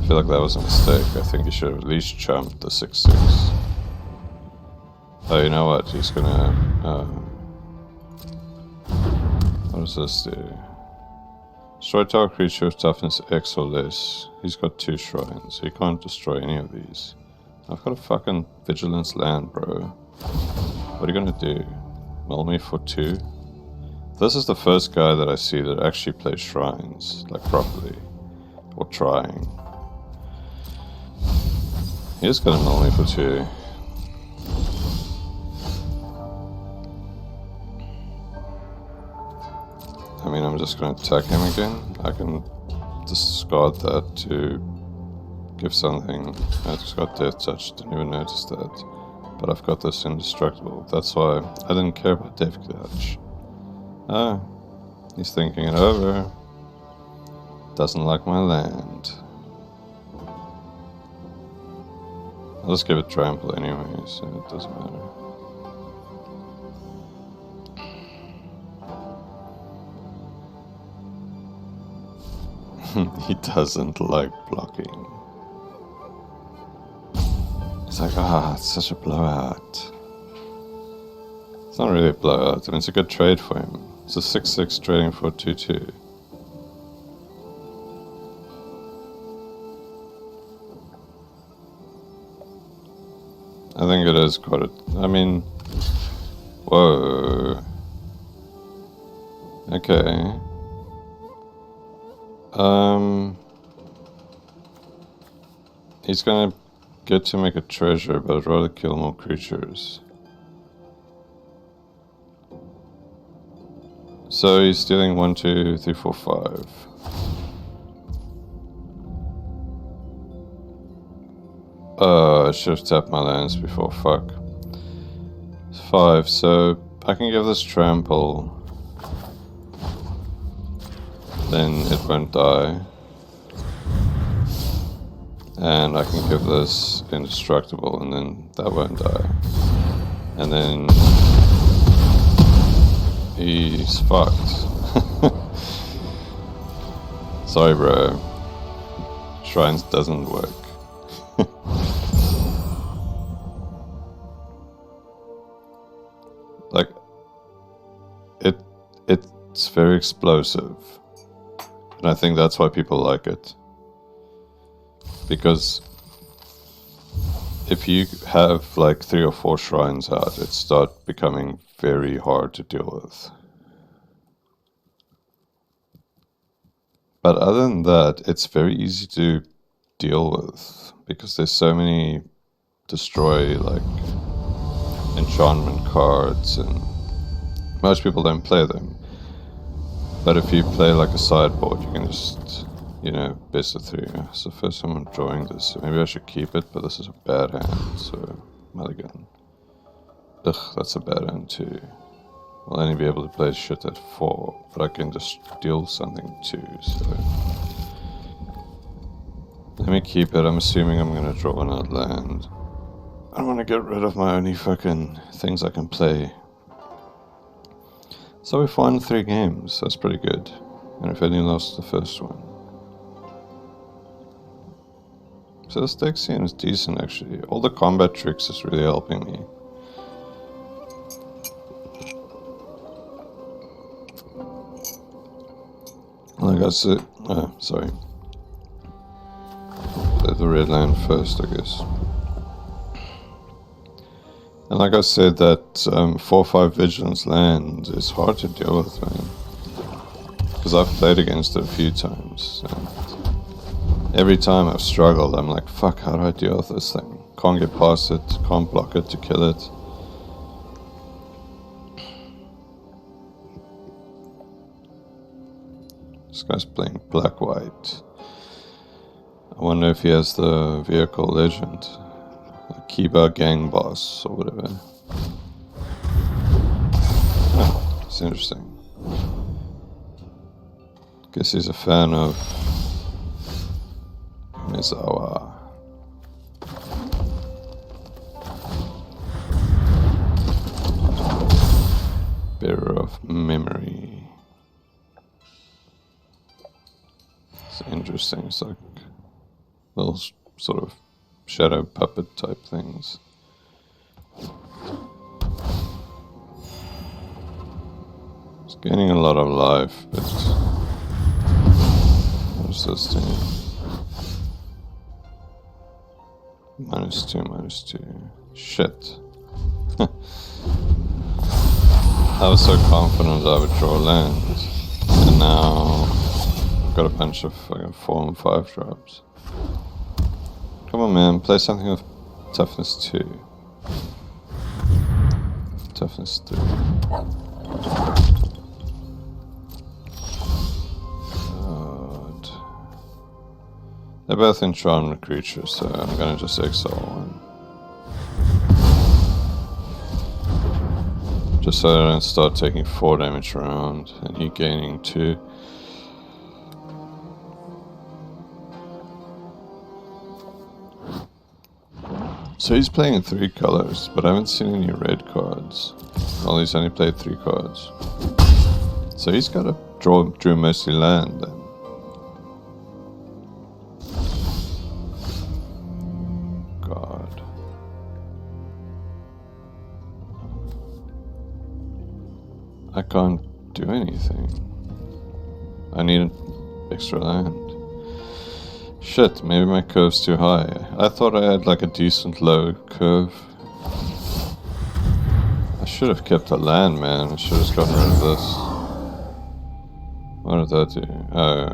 feel like that was a mistake. I think he should have at least jumped the 6/6. Oh, you know what? He's gonna... what does this do? Destroy target creature with toughness X or less. He's got 2 shrines, so he can't destroy any of these. I've got a fucking vigilance land, bro. What are you gonna do? Mill me for 2? This is the first guy that I see that actually plays shrines, like properly. Or trying. He's gonna mill me for 2. I mean, I'm just gonna attack him again. I can discard that to give something. I just got death touch, didn't even notice that. But I've got this indestructible. That's why I didn't care about death touch. Ah, he's thinking it over. Doesn't like my land. I'll just give it trample anyway, so it doesn't matter. He doesn't like blocking. It's like, it's such a blowout. It's not really a blowout, I mean, it's a good trade for him. It's a 6/6 trading for 2/2. I think it is quite a... I mean... Whoa. Okay. He's gonna get to make a treasure, but I'd rather kill more creatures. So he's dealing 1, 2, 3, 4, 5. I should have tapped my lands before, fuck. 5, so I can give this trample. Then it won't die. And I can give this indestructible, and then that won't die. And then he's fucked. Sorry, bro. shrines doesn't work. Like, it's very explosive. And I think that's why people like it. Because if you have like 3 or 4 shrines out, it starts becoming very hard to deal with. But other than that, it's very easy to deal with because there's so many destroy like enchantment cards, and most people don't play them. But if you play like a sideboard, you can just, you know, best of 3. It's the first time I'm drawing this, so maybe I should keep it, but this is a bad hand, so mulligan. Ugh, that's a bad hand too. I'll only be able to play shit at 4, but I can just deal something too, so... Let me keep it. I'm assuming I'm going to draw another land. I don't want to get rid of my only fucking things I can play. So we won 3 games. That's pretty good. And I've only lost the first one. So this deck seems decent actually. All the combat tricks is really helping me. Like I said, sorry. The red land first, I guess. And like I said, that 4/5 vigilance land is hard to deal with, man. Because I've played against it a few times, and every time I've struggled, I'm like, fuck, how do I deal with this thing? Can't get past it, can't block it to kill it. This guy's playing black-white. I wonder if he has the vehicle legend. Kiba Gang Boss or whatever. Oh, it's interesting. Guess he's a fan of Mizawa. Bearer of Memory. It's interesting. It's like little sort of shadow puppet type things. It's gaining a lot of life, but what's this thing? -2. Shit. I was so confident I would draw land, and now I've got a bunch of fucking 4 and 5 drops. Come on, man, play something with toughness 2. Toughness 3. God. They're both enchantment creatures, so I'm gonna just exile one. Just so I don't start taking 4 damage around and he gaining 2. So he's playing in 3 colors, but I haven't seen any red cards. Well, he's only played 3 cards. So he's got to drew mostly land then. God. I can't do anything. I need an extra land. Shit, maybe my curve's too high. I thought I had like a decent low curve. I should have kept a land, man. I should have just gotten rid of this. What did that do? Oh.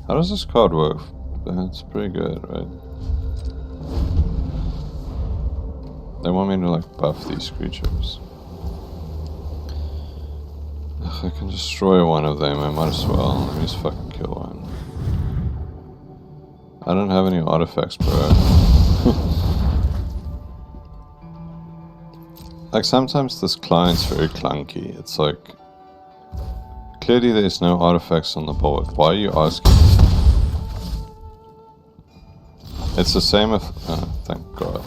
How does this card work? That's pretty good, right? They want me to like buff these creatures. Ugh, I can destroy one of them, I might as well. Let me just fucking kill one. I don't have any artifacts, bro. Like, sometimes this client's very clunky. It's like, clearly there's no artifacts on the board. Why are you asking? It's the same with... oh, thank God.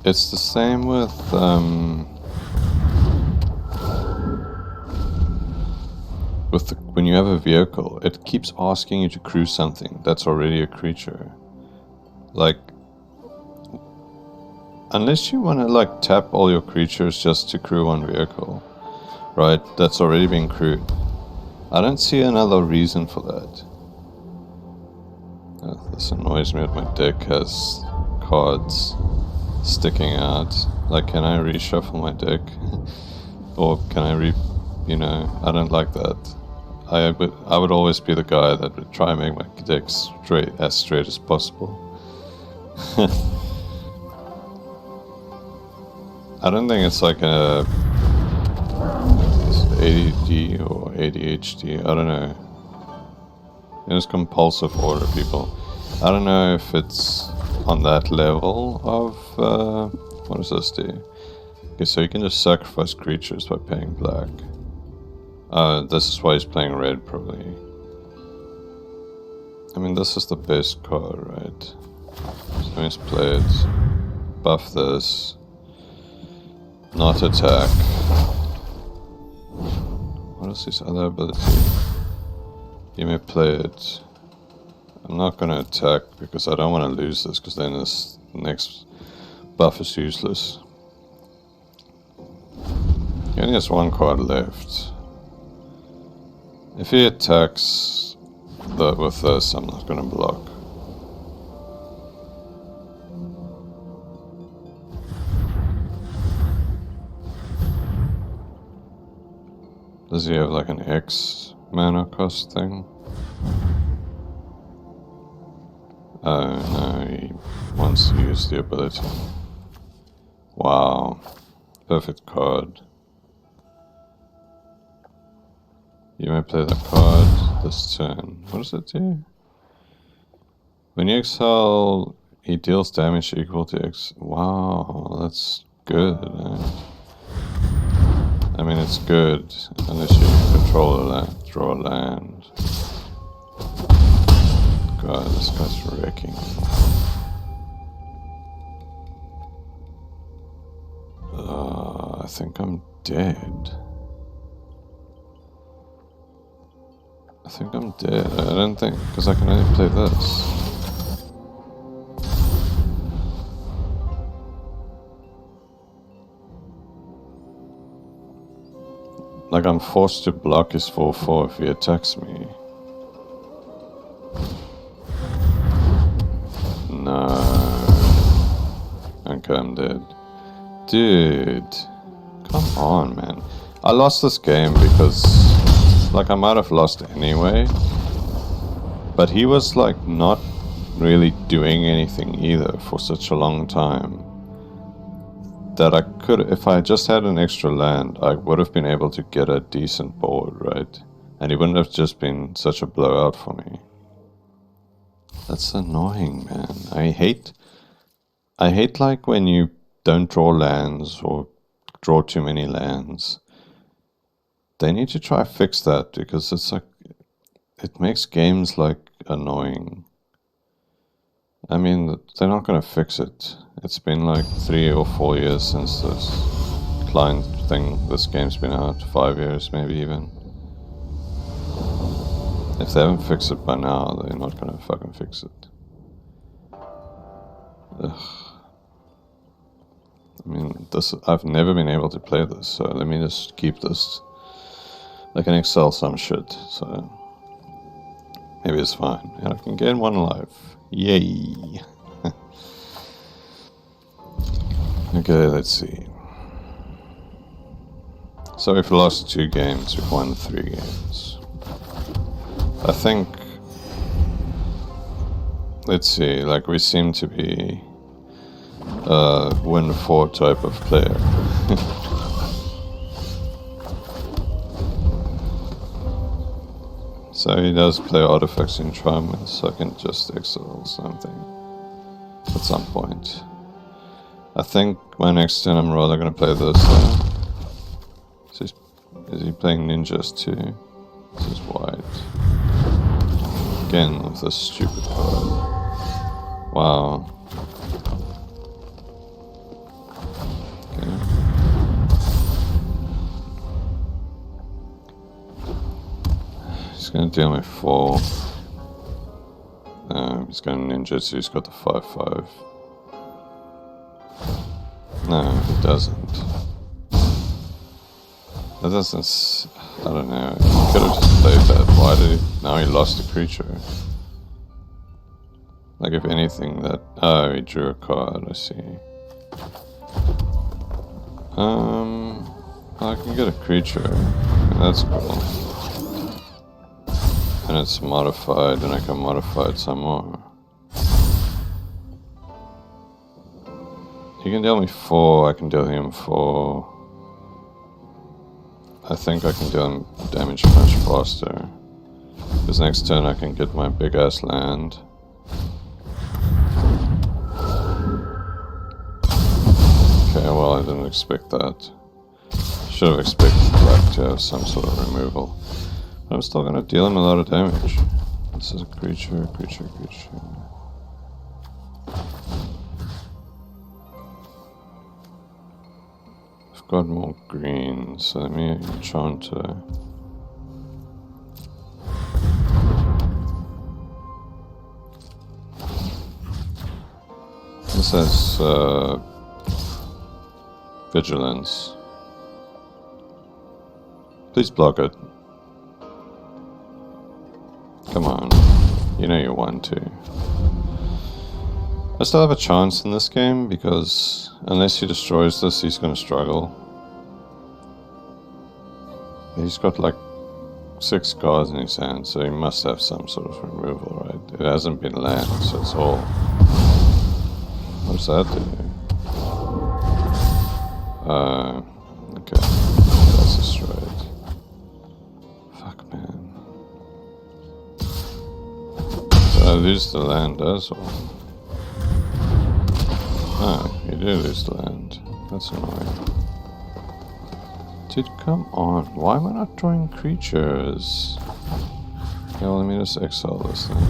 It's the same with, when you have a vehicle, it keeps asking you to crew something that's already a creature. Like, unless you want to like tap all your creatures just to crew one vehicle, right? That's already been crewed. I don't see another reason for that. This annoys me that my deck has cards sticking out. Like, can I reshuffle my deck? Or can I you know, I don't like that. I would always be the guy that would try and make my deck straight as possible. I don't think it's like a ADD or ADHD, I don't know. It's compulsive order, people. I don't know if it's on that level of, what does this do? Okay, so you can just sacrifice creatures by paying black. This is why he's playing red, probably. I mean, this is the best card, right? So let's play it. Buff this. Not attack. What is his other ability? You may play it. I'm not going to attack because I don't want to lose this, because then this next buff is useless. He only has one card left. If he attacks with this, I'm not going to block. Does he have like an X mana cost thing? Oh no, he wants to use the ability. Wow. Perfect card. You may play that card this turn. What does it do? When you exile, he deals damage equal to X. Wow, that's good. I mean, it's good unless you control a land, draw a land. God, this guy's wrecking. I think I'm dead. I think I'm dead. I don't think, because I can only play this. Like, I'm forced to block his 4/4 if he attacks me. No. Okay, I'm dead. Dude. Come on, man. I lost this game because, like, I might have lost anyway. But he was, like, not really doing anything either for such a long time. That I could, if I just had an extra land, I would have been able to get a decent board, right? And it wouldn't have just been such a blowout for me. That's annoying, man. I hate like when you don't draw lands or draw too many lands. They need to try fix that, because it's like, it makes games like annoying. I mean, they're not going to fix it. It's been like 3 or 4 years since this client thing, this game's been out. 5 years, maybe even. If they haven't fixed it by now, they're not going to fucking fix it. Ugh. I mean, I've never been able to play this, so let me just keep this. I can excel some shit, so maybe it's fine. And I can gain 1 life. Yay! Okay, let's see. So we've lost 2 games, we've won 3 games. I think, let's see, like, we seem to be a win 4 type of player. So he does play artifacts in Triumph, so I can just exile something at some point. I think my next turn I'm rather going to play this. Is he playing ninjas too? This is white. Again with this stupid card. Wow. Okay. gonna deal me 4. He's got a ninjutsu, he's got the 5/5. No, he doesn't. That doesn't... I don't know. He could have just played that. Why did he... Now he lost a creature. Like, if anything, that... Oh, he drew a card, I see. I can get a creature. That's cool. And it's modified, and I can modify it some more. He can deal me 4, I can deal him 4. I think I can deal him damage much faster. Because next turn I can get my big ass land. Okay, well I didn't expect that. Should have expected black to have some sort of removal. But I'm still gonna deal him a lot of damage. This is a creature. I've got more green, so let me enchant her. This has vigilance. Please block it. Come on, you know you want to. I still have a chance in this game because unless he destroys this, he's going to struggle. He's got like 6 cards in his hand, so he must have some sort of removal, right? It hasn't been land, so it's all... What does that do? Okay. That's destroyed. Fuck, man. Did I lose the land as well? Oh, you did lose the land. That's annoying. Dude, come on. Why am I not drawing creatures? Okay, well, let me just exile this thing.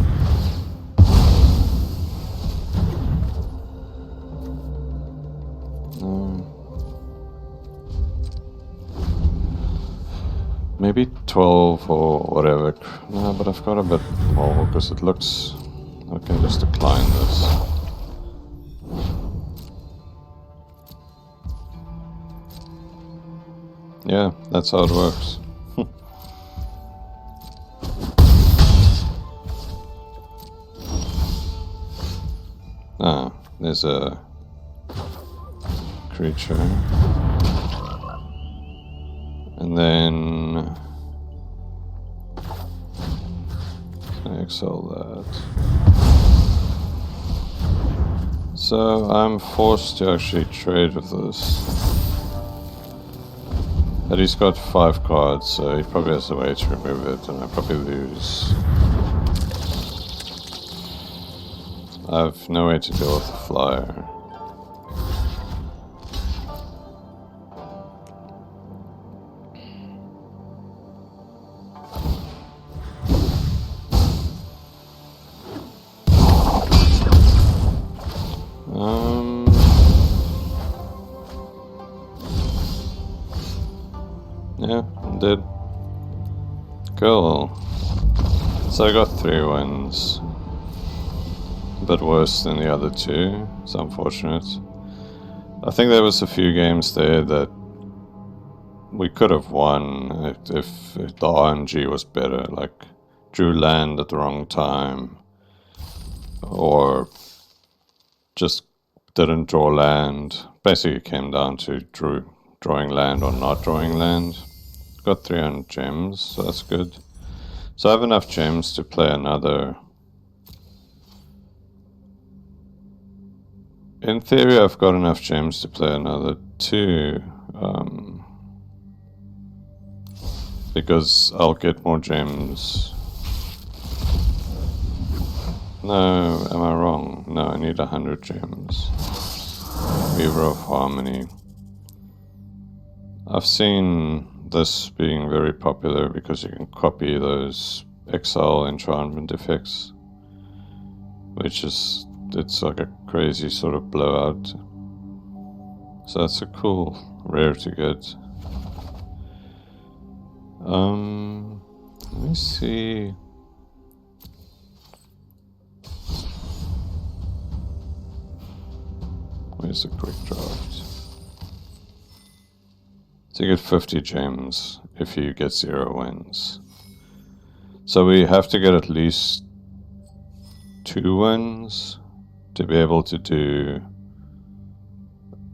Maybe 12 or whatever. No, but I've got a bit more because it looks... I can just decline this. Yeah, that's how it works. Ah, there's a creature. And then I exile that. So I'm forced to actually trade with this. But he's got 5 cards, so he probably has a way to remove it, and I probably lose. I have no way to deal with the flyer. Yeah, I'm dead. Cool. So I got 3 wins. A bit worse than the other 2. It's unfortunate. I think there was a few games there that we could have won if the RNG was better. Like, drew land at the wrong time. Or just didn't draw land. Basically it came down to drawing land or not drawing land. Got 300 gems, so that's good. So I have enough gems to play another. In theory, I've got enough gems to play another 2. Because I'll get more gems. No, am I wrong? No, I need 100 gems. Weaver of Harmony. I've seen this being very popular because you can copy those exile enchantment effects, which is, it's like a crazy sort of blowout. So that's a cool rare to get. Let me see. Where's the quick draft? So you get 50 gems if you get 0 wins. So we have to get at least 2 wins to be able to do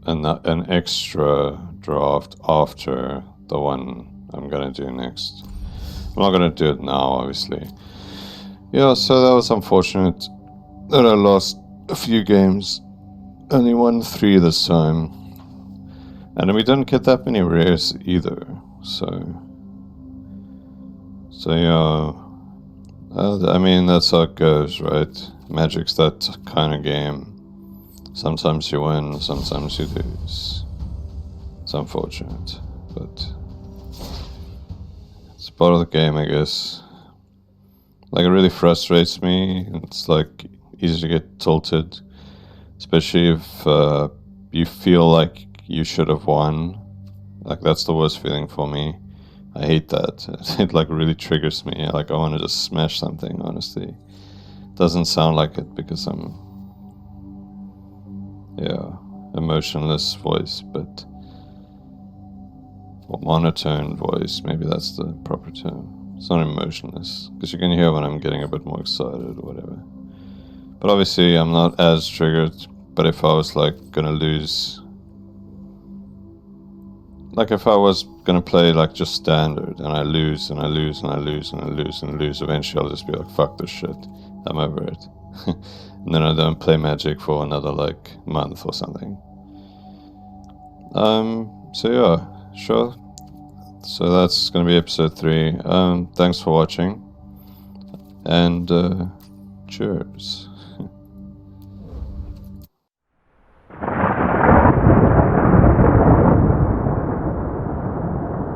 an extra draft after the one I'm gonna do next. I'm not gonna do it now, obviously. Yeah, so that was unfortunate that I lost a few games. Only won 3 this time. And we didn't get that many rares either, so yeah. I mean, that's how it goes, right? Magic's that kind of game. Sometimes you win, sometimes you lose. It's unfortunate, but it's part of the game, I guess. Like, it really frustrates me. It's like easy to get tilted, especially if you feel like you should have won. Like, that's the worst feeling for me. I hate that. It like really triggers me. Like, I want to just smash something, honestly. Doesn't sound like it because I'm, yeah, emotionless voice, but, or monotone voice, maybe that's the proper term. It's not emotionless, because you can hear when I'm getting a bit more excited or whatever. But obviously I'm not as triggered, but if I was like gonna lose, like if I was gonna play like just standard and I lose and I lose and I lose and I lose and I lose, eventually I'll just be like, fuck this shit, I'm over it. And then I don't play Magic for another like month or something. So yeah, sure. So that's gonna be episode 3. Thanks for watching, and cheers.